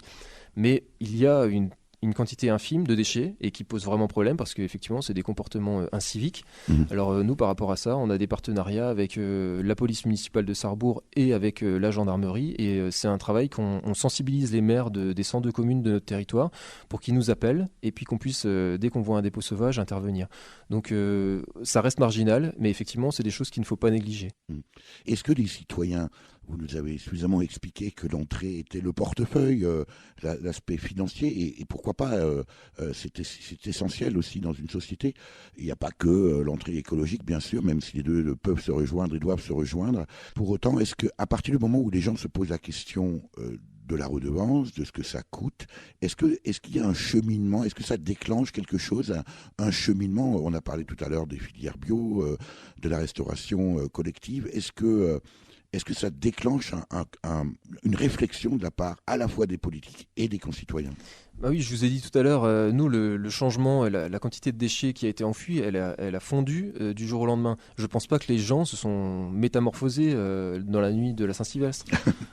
Mais il y a une quantité infime de déchets et qui pose vraiment problème parce qu'effectivement, c'est des comportements inciviques. Alors, nous, par rapport à ça, on a des partenariats avec la police municipale de Sarrebourg et avec la gendarmerie. Et c'est un travail qu'on sensibilise les maires des centres de communes de notre territoire pour qu'ils nous appellent et puis qu'on puisse, dès qu'on voit un dépôt sauvage, intervenir. Donc, ça reste marginal, mais effectivement, c'est des choses qu'il ne faut pas négliger. Est-ce que les citoyens, vous nous avez suffisamment expliqué que l'entrée était le portefeuille, l'aspect financier, et pourquoi pas, c'est essentiel aussi dans une société. Il n'y a pas que l'entrée écologique, bien sûr, même si les deux peuvent se rejoindre et doivent se rejoindre. Pour autant, est-ce qu'à partir du moment où les gens se posent la question de la redevance, de ce que ça coûte, est-ce qu'il y a un cheminement, est-ce que ça déclenche quelque chose, un cheminement? On a parlé tout à l'heure des filières bio, de la restauration collective. Est-ce est-ce que ça déclenche une réflexion de la part à la fois des politiques et des concitoyens ? Bah oui, je vous ai dit tout à l'heure, nous, le changement, la quantité de déchets qui a été enfouie, elle a fondu du jour au lendemain. Je ne pense pas que les gens se sont métamorphosés dans la nuit de la Saint-Sylvestre.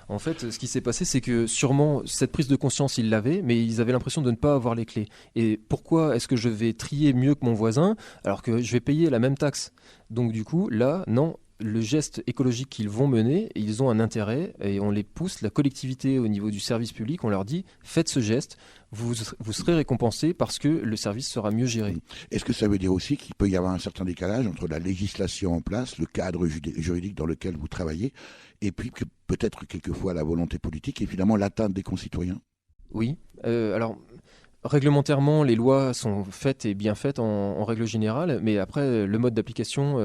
En fait, ce qui s'est passé, c'est que sûrement, cette prise de conscience, ils l'avaient, mais ils avaient l'impression de ne pas avoir les clés. Et pourquoi est-ce que je vais trier mieux que mon voisin alors que je vais payer la même taxe ? Donc du coup, là, non. Le geste écologique qu'ils vont mener, ils ont un intérêt et on les pousse, la collectivité au niveau du service public, on leur dit faites ce geste, vous serez récompensés parce que le service sera mieux géré. Est-ce que ça veut dire aussi qu'il peut y avoir un certain décalage entre la législation en place, le cadre juridique dans lequel vous travaillez, et puis peut-être quelquefois la volonté politique et finalement l'atteinte des concitoyens ? Oui, alors... Réglementairement, les lois sont faites et bien faites en règle générale, mais après, le mode d'application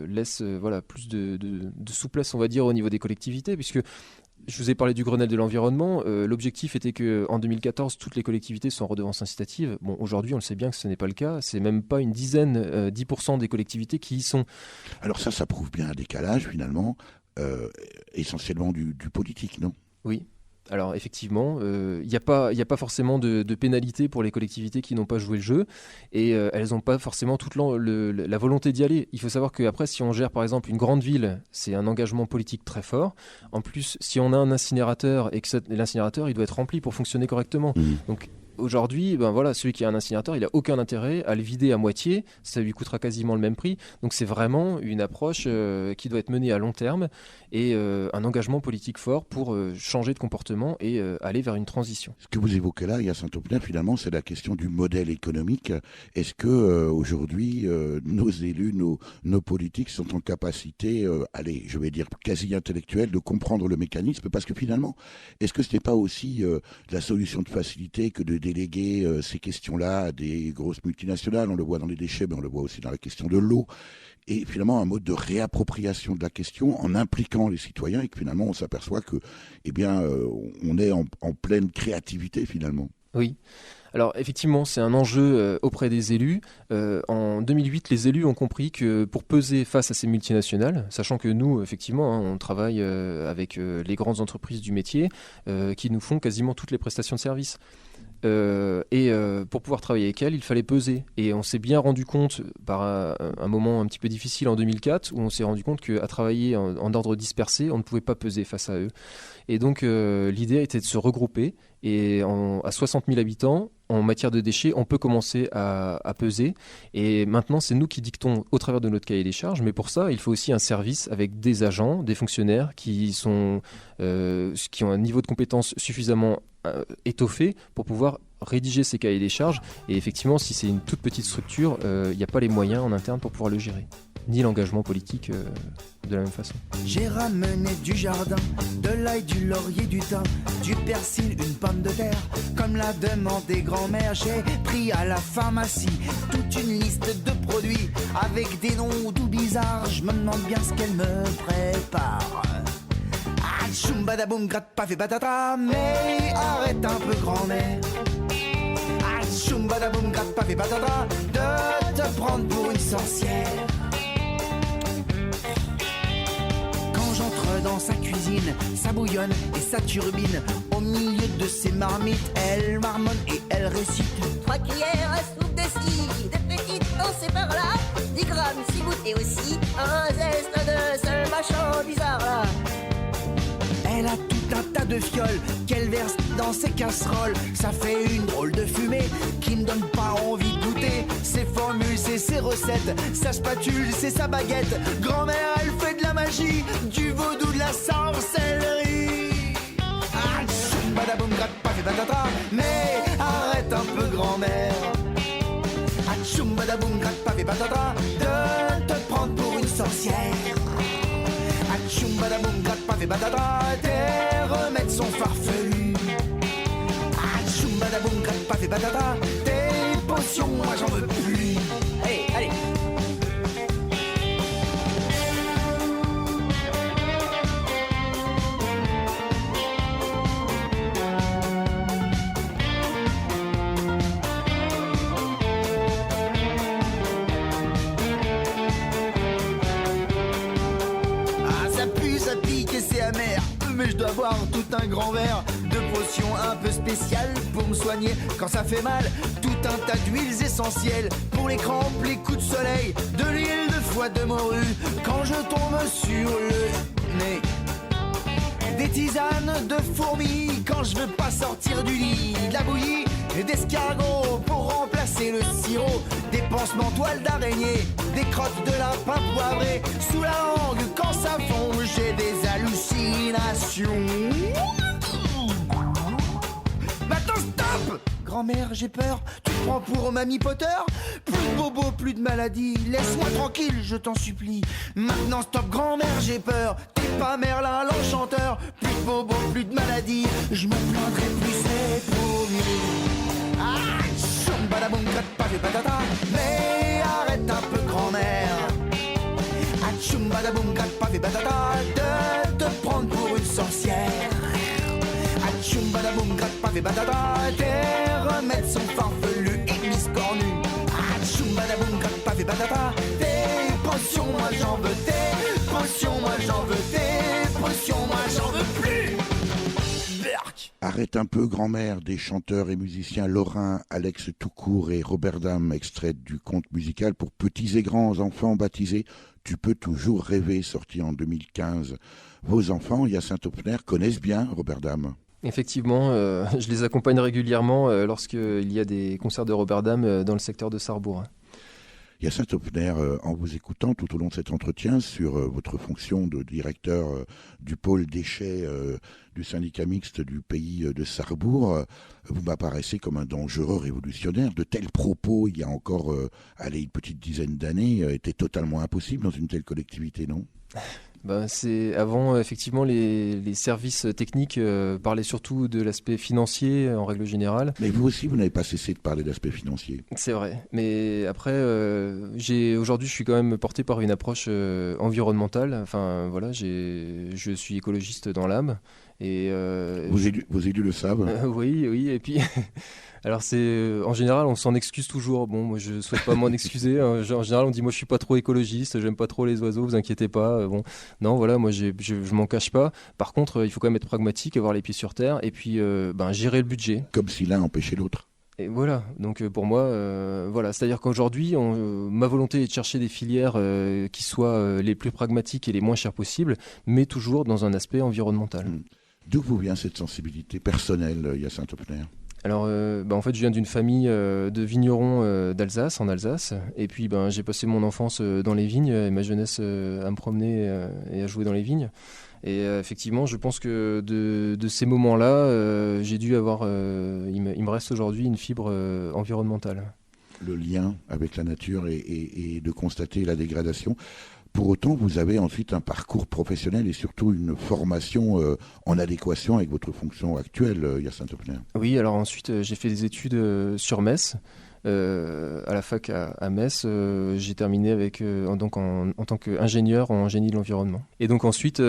laisse plus de souplesse, on va dire, au niveau des collectivités, puisque je vous ai parlé du Grenelle de l'environnement. L'objectif était qu'en 2014, toutes les collectivités soient en redevance incitative. Bon, aujourd'hui, on le sait bien que ce n'est pas le cas. C'est même pas une dizaine, 10% des collectivités qui y sont. Alors ça prouve bien un décalage, finalement, essentiellement du politique, non ? Oui. Alors effectivement, il n'y a pas forcément de pénalité pour les collectivités qui n'ont pas joué le jeu et elles n'ont pas forcément toute la volonté d'y aller. Il faut savoir qu'après, si on gère par exemple une grande ville, c'est un engagement politique très fort. En plus, si on a un incinérateur et que l'incinérateur il doit être rempli pour fonctionner correctement. Donc aujourd'hui, celui qui a un incinérateur, il n'a aucun intérêt à le vider à moitié, ça lui coûtera quasiment le même prix. Donc c'est vraiment une approche qui doit être menée à long terme et un engagement politique fort pour changer de comportement et aller vers une transition. Ce que vous évoquez là, Hyacinthe Aupenin, finalement, c'est la question du modèle économique. Est-ce que aujourd'hui, nos élus, nos politiques sont en capacité, je vais dire quasi intellectuelle, de comprendre le mécanisme ? Parce que finalement, est-ce que ce n'est pas aussi la solution de facilité que de déléguer ces questions-là à des grosses multinationales ? On le voit dans les déchets, mais on le voit aussi dans la question de l'eau. Et finalement, un mode de réappropriation de la question en impliquant les citoyens et que finalement, on s'aperçoit que, on est en pleine créativité finalement. Oui. Alors effectivement, c'est un enjeu auprès des élus. En 2008, les élus ont compris que pour peser face à ces multinationales, sachant que nous, effectivement, on travaille avec les grandes entreprises du métier qui nous font quasiment toutes les prestations de services. Pour pouvoir travailler avec elles, il fallait peser. Et on s'est bien rendu compte, par un moment un petit peu difficile en 2004, où on s'est rendu compte qu'à travailler en ordre dispersé, on ne pouvait pas peser face à eux. Et donc l'idée était de se regrouper. Et à 60 000 habitants, en matière de déchets, on peut commencer à peser. Et maintenant, c'est nous qui dictons au travers de notre cahier des charges. Mais pour ça, il faut aussi un service avec des agents, des fonctionnaires qui ont un niveau de compétence suffisamment étoffé pour pouvoir rédiger ces cahiers des charges. Et effectivement, si c'est une toute petite structure, il n'y a pas les moyens en interne pour pouvoir le gérer, ni l'engagement politique de la même façon. J'ai ramené du jardin, de l'ail, du laurier, du thym, du persil, une pomme de terre, comme l'a demandé grand-mère. J'ai pris à la pharmacie toute une liste de produits avec des noms tout bizarres. Je me demande bien ce qu'elle me prépare. Ah, choum-badaboum, gratte paf et patata, mais arrête un peu grand-mère. Ah, choum-badaboum, gratte paf et patata, de te prendre pour une sorcière. J'entre dans sa cuisine, ça bouillonne et ça turbine. Au milieu de ses marmites, elle marmonne et elle récite 3 cuillères à soupe de scie, des petites lancées par là, 10 grammes si goûté aussi, un zeste de ce machin bizarre là. Elle a tout un tas de fioles qu'elle verse dans ses casseroles. Ça fait une drôle de fumée qui me donne pas envie de goûter. Ses formules, c'est ses recettes, sa spatule, c'est sa baguette. Grand-mère, elle fait de la magie, du vaudou, de la sorcellerie. Ah, badaboum, gratte paf et patata, mais arrête un peu grand-mère. Ah, badaboum, gratte paf et patata, de te prendre pour une sorcière. Atchoum badaboum, gratte paf et patata, tes remèdes sont farfelus. Atchoum badaboum, gratte paf et patata, tes potions, moi j'en veux plus. Allez, allez. pique et c'est amer. Mais je dois boire tout un grand verre de potions un peu spéciales pour me soigner quand ça fait mal. Tout un tas d'huiles essentielles pour les crampes, les coups de soleil, de l'huile de foie de morue quand je tombe sur le nez. Des tisanes de fourmis quand je veux pas sortir du lit, de la bouillie et d'escargot pour remplacer le sirop, des pansements toiles d'araignée, des crottes de lapin poivré sous la langue quand ça fond, j'ai des hallucinations. Maintenant stop! Grand-mère, j'ai peur, tu te prends pour Mamie Potter? Plus de bobo, plus de maladie, laisse-moi tranquille, je t'en supplie. Maintenant stop, grand-mère, j'ai peur, t'es pas Merlin l'enchanteur. Plus de bobo, plus de maladie, je me plaindrai plus, c'est promis. Ah, chambadaboum, gratte pas, fais patata, mais arrête un peu, grand-mère. Ah, chambadaboum, gratte pas, fais patata, de te prendre pour une sorcière. Chum-badaboum, gratte pas fait batata, tes remèdes sont farfelus et miscornus. Ah, chum-badaboum, gratte pas fait batata, tes potions, moi j'en veux, tes potions, moi j'en veux, tes potions, moi j'en veux plus. Berk. Arrête un peu, grand-mère, des chanteurs et musiciens lorrains Alex Toucourt et Robert Dame, extrait du conte musical pour petits et grands enfants baptisé Tu peux toujours rêver, sorti en 2015. Vos enfants, Hyacinthe Hopfner, connaissent bien Robert Dame. Effectivement, je les accompagne régulièrement lorsqu'il y a des concerts de Robert Dame dans le secteur de Sarrebourg. Hyacinthe Hopfner, en vous écoutant tout au long de cet entretien sur votre fonction de directeur du pôle déchets du syndicat mixte du pays de Sarrebourg, vous m'apparaissez comme un dangereux révolutionnaire. De tels propos, il y a encore une petite dizaine d'années, étaient totalement impossibles dans une telle collectivité, non ? C'est avant, effectivement, les services techniques parlaient surtout de l'aspect financier en règle générale. Mais vous aussi, vous n'avez pas cessé de parler d'aspect financier. C'est vrai. Mais après, aujourd'hui, je suis quand même porté par une approche environnemententale. Enfin, voilà, je suis écologiste dans l'âme. Et, vos élus le savent. Oui. Et puis... Alors en général, on s'en excuse toujours. Bon, moi, je souhaite pas m'en excuser. En général, on dit, moi, je suis pas trop écologiste, j'aime pas trop les oiseaux, vous inquiétez pas. Bon, non, voilà, moi, je m'en cache pas. Par contre, il faut quand même être pragmatique, avoir les pieds sur terre, et puis gérer le budget. Comme si l'un empêchait l'autre. Et voilà. Donc pour moi, voilà, c'est-à-dire qu'aujourd'hui, ma volonté est de chercher des filières qui soient les plus pragmatiques et les moins chères possibles, mais toujours dans un aspect environnemental. D'où vous vient cette sensibilité personnelle, Hyacinthe Hopfner ? Alors, en fait, je viens d'une famille de vignerons d'Alsace, en Alsace. Et puis, j'ai passé mon enfance dans les vignes et ma jeunesse à me promener et à jouer dans les vignes. Et effectivement, je pense que de ces moments-là, j'ai dû avoir... il me reste aujourd'hui une fibre environnementale. Le lien avec la nature et de constater la dégradation. Pour autant, vous avez ensuite un parcours professionnel et surtout une formation en adéquation avec votre fonction actuelle, Hyacinthe Hopfner. Oui, alors ensuite, j'ai fait des études sur Metz, à la fac à Metz. J'ai terminé en tant qu'ingénieur en génie de l'environnement. Et donc ensuite,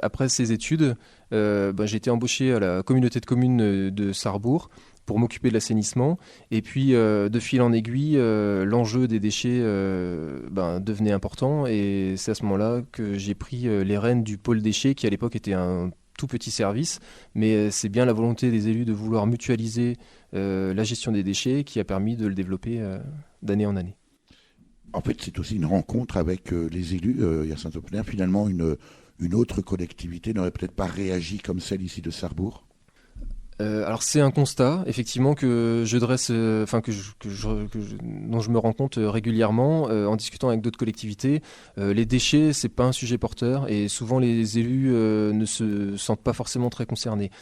après ces études, j'ai été embauché à la communauté de communes de Sarrebourg pour m'occuper de l'assainissement. Et puis, de fil en aiguille, l'enjeu des déchets devenait important. Et c'est à ce moment-là que j'ai pris les rênes du pôle déchets, qui à l'époque était un tout petit service. Mais c'est bien la volonté des élus de vouloir mutualiser la gestion des déchets qui a permis de le développer d'année en année. En fait, c'est aussi une rencontre avec les élus. Hyacinthe Hopfner, finalement, une autre collectivité n'aurait peut-être pas réagi comme celle ici de Sarrebourg. Alors c'est un constat, effectivement, que je dresse, dont je me rends compte régulièrement en discutant avec d'autres collectivités. Les déchets, c'est pas un sujet porteur et souvent les élus ne se sentent pas forcément très concernés.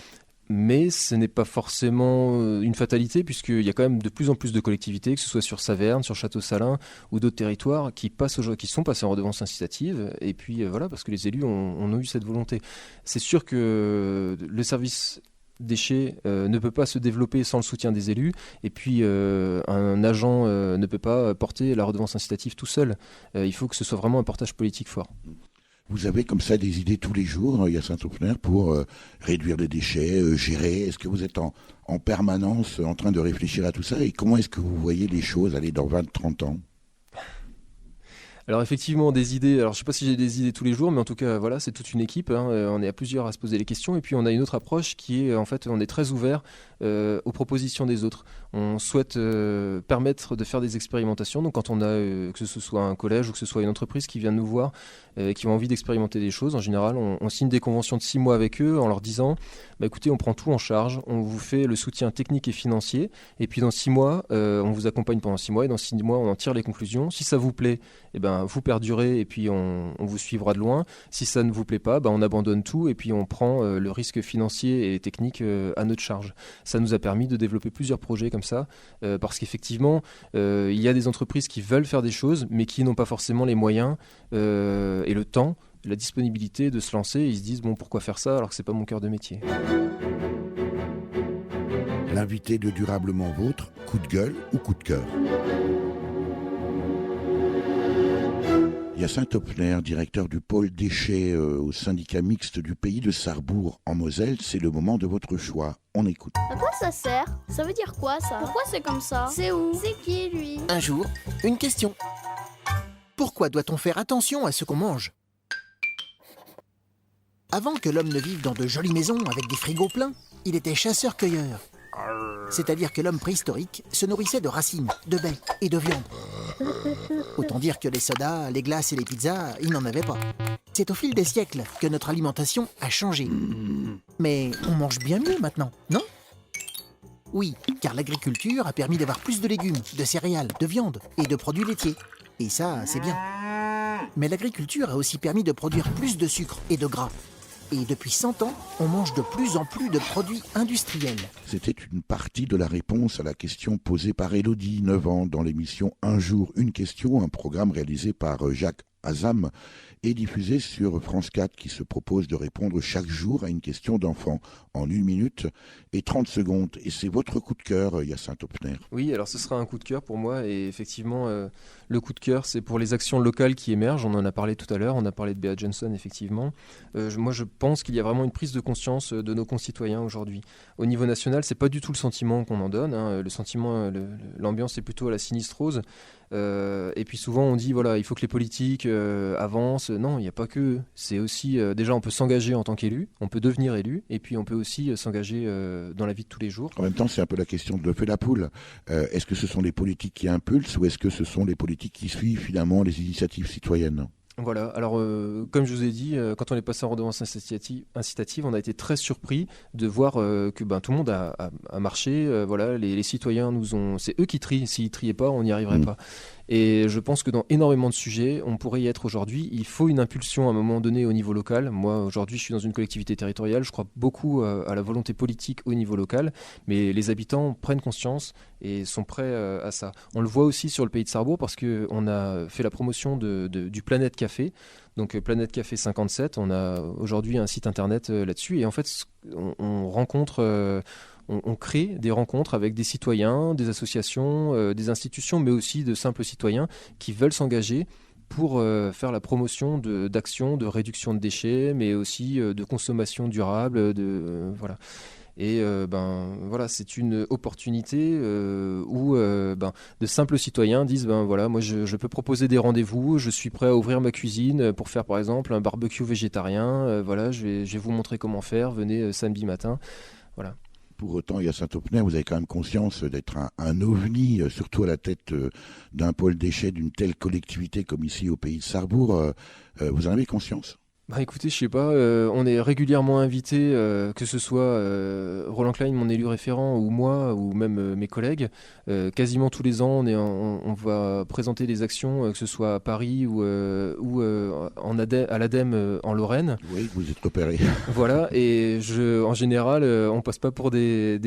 Mais ce n'est pas forcément une fatalité, puisqu'il y a quand même de plus en plus de collectivités, que ce soit sur Saverne, sur Château-Salins ou d'autres territoires, qui sont passés en redevance incitative. Et puis voilà, parce que les élus ont eu cette volonté. C'est sûr que le service déchets ne peut pas se développer sans le soutien des élus, et puis un agent ne peut pas porter la redevance incitative tout seul. Il faut que ce soit vraiment un portage politique fort. Vous avez comme ça des idées tous les jours, Hyacinthe Hopfner, pour réduire les déchets, gérer. Est-ce que vous êtes en permanence en train de réfléchir à tout ça, et comment est-ce que vous voyez les choses aller dans 20-30 ans ? Alors effectivement, des idées, alors je ne sais pas si j'ai des idées tous les jours, mais en tout cas, voilà, c'est toute une équipe, hein. On est à plusieurs à se poser les questions, et puis on a une autre approche qui est, en fait, on est très ouvert aux propositions des autres. On souhaite permettre de faire des expérimentations, donc quand on a, que ce soit un collège ou que ce soit une entreprise qui vient nous voir, qui ont envie d'expérimenter des choses, en général, on signe des conventions de 6 mois avec eux en leur disant, écoutez, on prend tout en charge, on vous fait le soutien technique et financier, et puis dans 6 mois, on vous accompagne pendant 6 mois, et dans 6 mois, on en tire les conclusions. Si ça vous plaît, vous perdurez et puis on vous suivra de loin. Si ça ne vous plaît pas, on abandonne tout et puis on prend le risque financier et technique à notre charge. Ça nous a permis de développer plusieurs projets comme ça, parce qu'effectivement, il y a des entreprises qui veulent faire des choses, mais qui n'ont pas forcément les moyens et le temps, la disponibilité de se lancer. Ils se disent, pourquoi faire ça alors que c'est pas mon cœur de métier. L'invité de Durablement Vôtre, coup de gueule ou coup de cœur? Hyacinthe Hopfner, directeur du pôle déchets au syndicat mixte du pays de Sarrebourg en Moselle, c'est le moment de votre choix. On écoute. À quoi ça sert? Ça veut dire quoi ça? Pourquoi c'est comme ça? C'est où? C'est qui lui? Un jour, une question. Pourquoi doit-on faire attention à ce qu'on mange? Avant que l'homme ne vive dans de jolies maisons avec des frigos pleins, il était chasseur-cueilleur. C'est-à-dire que l'homme préhistorique se nourrissait de racines, de baies et de viande. Autant dire que les sodas, les glaces et les pizzas, il n'en avait pas. C'est au fil des siècles que notre alimentation a changé. Mais on mange bien mieux maintenant, non? Oui, car l'agriculture a permis d'avoir plus de légumes, de céréales, de viande et de produits laitiers. Et ça, c'est bien. Mais l'agriculture a aussi permis de produire plus de sucre et de gras. Et depuis 100 ans, on mange de plus en plus de produits industriels. C'était une partie de la réponse à la question posée par Élodie, 9 ans, dans l'émission Un jour, une question, un programme réalisé par Jacques Azam et diffusé sur France 4 qui se propose de répondre chaque jour à une question d'enfant en 1 minute et 30 secondes. Et c'est votre coup de cœur, Hyacinthe Hopfner. Oui, alors ce sera un coup de cœur pour moi et effectivement, le coup de cœur, c'est pour les actions locales qui émergent. On en a parlé tout à l'heure, on a parlé de Bea Johnson, effectivement. Moi, je pense qu'il y a vraiment une prise de conscience de nos concitoyens aujourd'hui. Au niveau national, c'est pas du tout le sentiment qu'on en donne, hein. Le sentiment, l'ambiance est plutôt à la sinistrose. Et puis souvent on dit voilà, il faut que les politiques avancent. Non, il n'y a pas que. C'est aussi déjà on peut s'engager en tant qu'élu, on peut devenir élu, et puis on peut aussi s'engager dans la vie de tous les jours. En même temps, c'est un peu la question de l'œuf et la poule. Est-ce que ce sont les politiques qui impulsent ou est-ce que ce sont les politiques qui suivent finalement les initiatives citoyennes ? Voilà, alors comme je vous ai dit, quand on est passé en redevance incitative, on a été très surpris de voir que tout le monde a marché. Voilà, les citoyens c'est eux qui trient. S'ils ne triaient pas, on n'y arriverait pas. Et je pense que dans énormément de sujets, on pourrait y être aujourd'hui. Il faut une impulsion à un moment donné au niveau local. Moi, aujourd'hui, je suis dans une collectivité territoriale. Je crois beaucoup à la volonté politique au niveau local. Mais les habitants prennent conscience et sont prêts à ça. On le voit aussi sur le pays de Sarrebourg parce qu'on a fait la promotion du Planète Café. Donc Planète Café 57, on a aujourd'hui un site internet là-dessus. Et en fait, on rencontre... On crée des rencontres avec des citoyens, des associations, des institutions, mais aussi de simples citoyens qui veulent s'engager pour faire la promotion d'actions de réduction de déchets, mais aussi de consommation durable. Voilà. Et voilà, c'est une opportunité où de simples citoyens disent voilà, moi je peux proposer des rendez-vous, je suis prêt à ouvrir ma cuisine pour faire par exemple un barbecue végétarien. Voilà, je vais vous montrer comment faire. Venez samedi matin. Voilà. Pour autant, Hyacinthe Hopfner, vous avez quand même conscience d'être un ovni, surtout à la tête d'un pôle déchets d'une telle collectivité comme ici au pays de Sarrebourg. Vous en avez conscience ? Écoutez, je sais pas, on est régulièrement invité, que ce soit Roland Klein, mon élu référent, ou moi, ou même mes collègues. Quasiment tous les ans, on va présenter des actions, que ce soit à Paris ou à l'ADEME en Lorraine. Oui, vous êtes repéré. Voilà, et en général, on passe pas pour des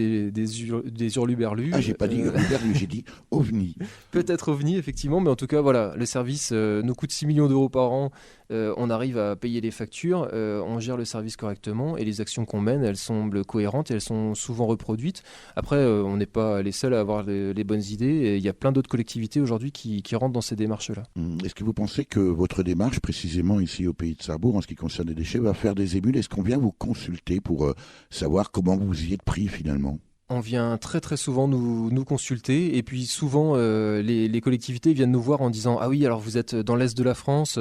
hurluberlus. Ah, j'ai pas dit hurluberlus, j'ai dit ovni. Peut-être ovni, effectivement, mais en tout cas, voilà, le service nous coûte 6 millions d'euros par an. On arrive à payer les factures, on gère le service correctement et les actions qu'on mène, elles semblent cohérentes et elles sont souvent reproduites. Après, on n'est pas les seuls à avoir les bonnes idées. Et il y a plein d'autres collectivités aujourd'hui qui rentrent dans ces démarches-là. Est-ce que vous pensez que votre démarche, précisément ici au pays de Sarrebourg, en ce qui concerne les déchets, va faire des émules ? Est-ce qu'on vient vous consulter pour savoir comment vous y êtes pris finalement ? On vient très très souvent nous consulter et puis souvent les collectivités viennent nous voir en disant ah oui alors vous êtes dans l'est de la France,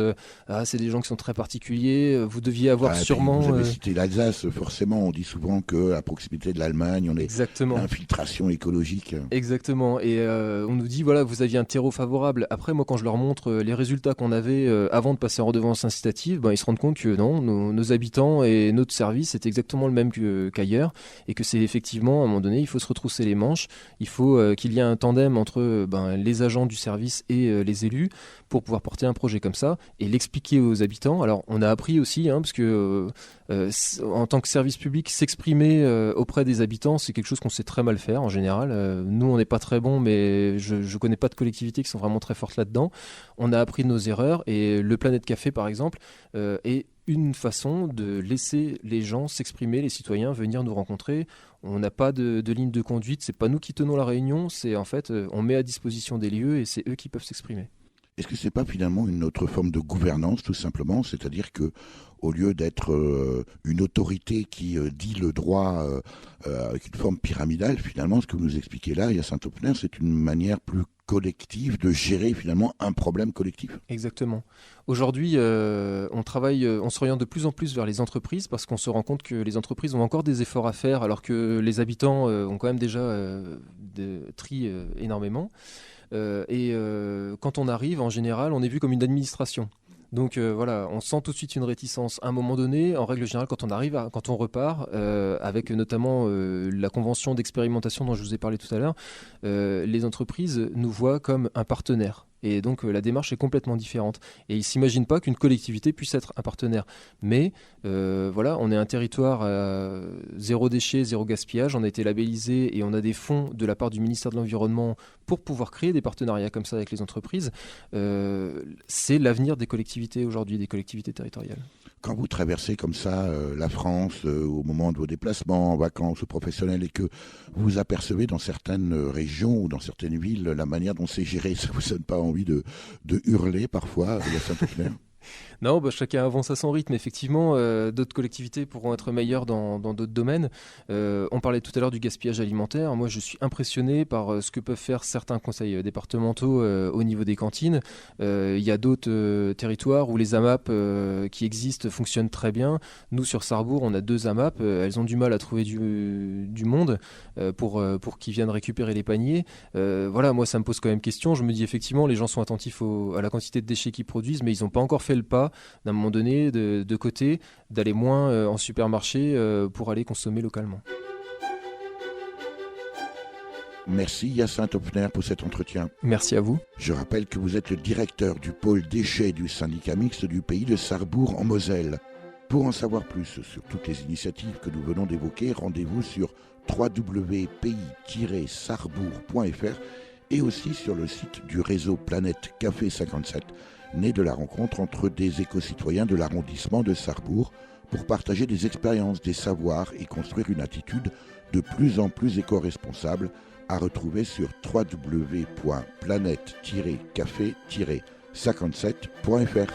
c'est des gens qui sont très particuliers, vous deviez avoir sûrement... Vous avez cité l'Alsace, forcément on dit souvent qu'à proximité de l'Allemagne on est l'infiltration écologique. Exactement, et on nous dit voilà vous aviez un terreau favorable. Après moi quand je leur montre les résultats qu'on avait avant de passer en redevance incitative, ils se rendent compte que non, nos habitants et notre service c'est exactement le même qu'ailleurs et que c'est effectivement à un moment donné il faut se retrousser les manches, il faut qu'il y ait un tandem entre les agents du service et les élus pour pouvoir porter un projet comme ça et l'expliquer aux habitants. Alors on a appris aussi, parce que en tant que service public, s'exprimer auprès des habitants, c'est quelque chose qu'on sait très mal faire en général. Nous on n'est pas très bons, mais je connais pas de collectivités qui sont vraiment très fortes là-dedans. On a appris de nos erreurs et le Planète Café par exemple est une façon de laisser les gens s'exprimer, les citoyens venir nous rencontrer. On n'a pas de ligne de conduite, c'est pas nous qui tenons la réunion, c'est en fait on met à disposition des lieux et c'est eux qui peuvent s'exprimer. Est-ce que c'est pas finalement une autre forme de gouvernance tout simplement, c'est-à-dire que au lieu d'être une autorité qui dit le droit avec une forme pyramidale, finalement ce que vous nous expliquez là, Hyacinthe Hopfner, c'est une manière plus collective de gérer finalement un problème collectif. Exactement. Aujourd'hui, on s'oriente de plus en plus vers les entreprises parce qu'on se rend compte que les entreprises ont encore des efforts à faire alors que les habitants ont quand même déjà tri énormément. Quand on arrive, en général, on est vu comme une administration. Donc on sent tout de suite une réticence. À un moment donné, en règle générale, quand on repart, avec notamment la convention d'expérimentation dont je vous ai parlé tout à l'heure, les entreprises nous voient comme un partenaire. Et donc la démarche est complètement différente. Et ils ne s'imaginent pas qu'une collectivité puisse être un partenaire. Mais on est un territoire zéro déchet, zéro gaspillage. On a été labellisé et on a des fonds de la part du ministère de l'Environnement pour pouvoir créer des partenariats comme ça avec les entreprises. C'est l'avenir des collectivités aujourd'hui, des collectivités territoriales. Quand vous traversez comme ça la France au moment de vos déplacements en vacances ou professionnels et que vous apercevez dans certaines régions ou dans certaines villes la manière dont c'est géré, ça vous donne pas envie de hurler parfois, Hyacinthe Hopfner? Non, chacun avance à son rythme. Effectivement, d'autres collectivités pourront être meilleures dans d'autres domaines. On parlait tout à l'heure du gaspillage alimentaire. Moi, je suis impressionné par ce que peuvent faire certains conseils départementaux au niveau des cantines. Il y a d'autres territoires où les AMAP qui existent fonctionnent très bien. Nous, sur Sarrebourg, on a 2 AMAP. Elles ont du mal à trouver du monde pour qu'ils viennent récupérer les paniers. Moi, ça me pose quand même question. Je me dis effectivement, les gens sont attentifs à la quantité de déchets qu'ils produisent, mais ils n'ont pas encore fait le pas d'un moment donné de côté, d'aller moins en supermarché pour aller consommer localement. Merci Hyacinthe Hopfner pour cet entretien. Merci à vous. Je rappelle que vous êtes le directeur du pôle déchets du syndicat mixte du pays de Sarrebourg en Moselle. Pour en savoir plus sur toutes les initiatives que nous venons d'évoquer, rendez-vous sur www.pays-sarrebourg.fr et aussi sur le site du réseau Planète Café 57, né de la rencontre entre des éco-citoyens de l'arrondissement de Sarrebourg pour partager des expériences, des savoirs et construire une attitude de plus en plus éco-responsable, à retrouver sur www.planète-café-57.fr.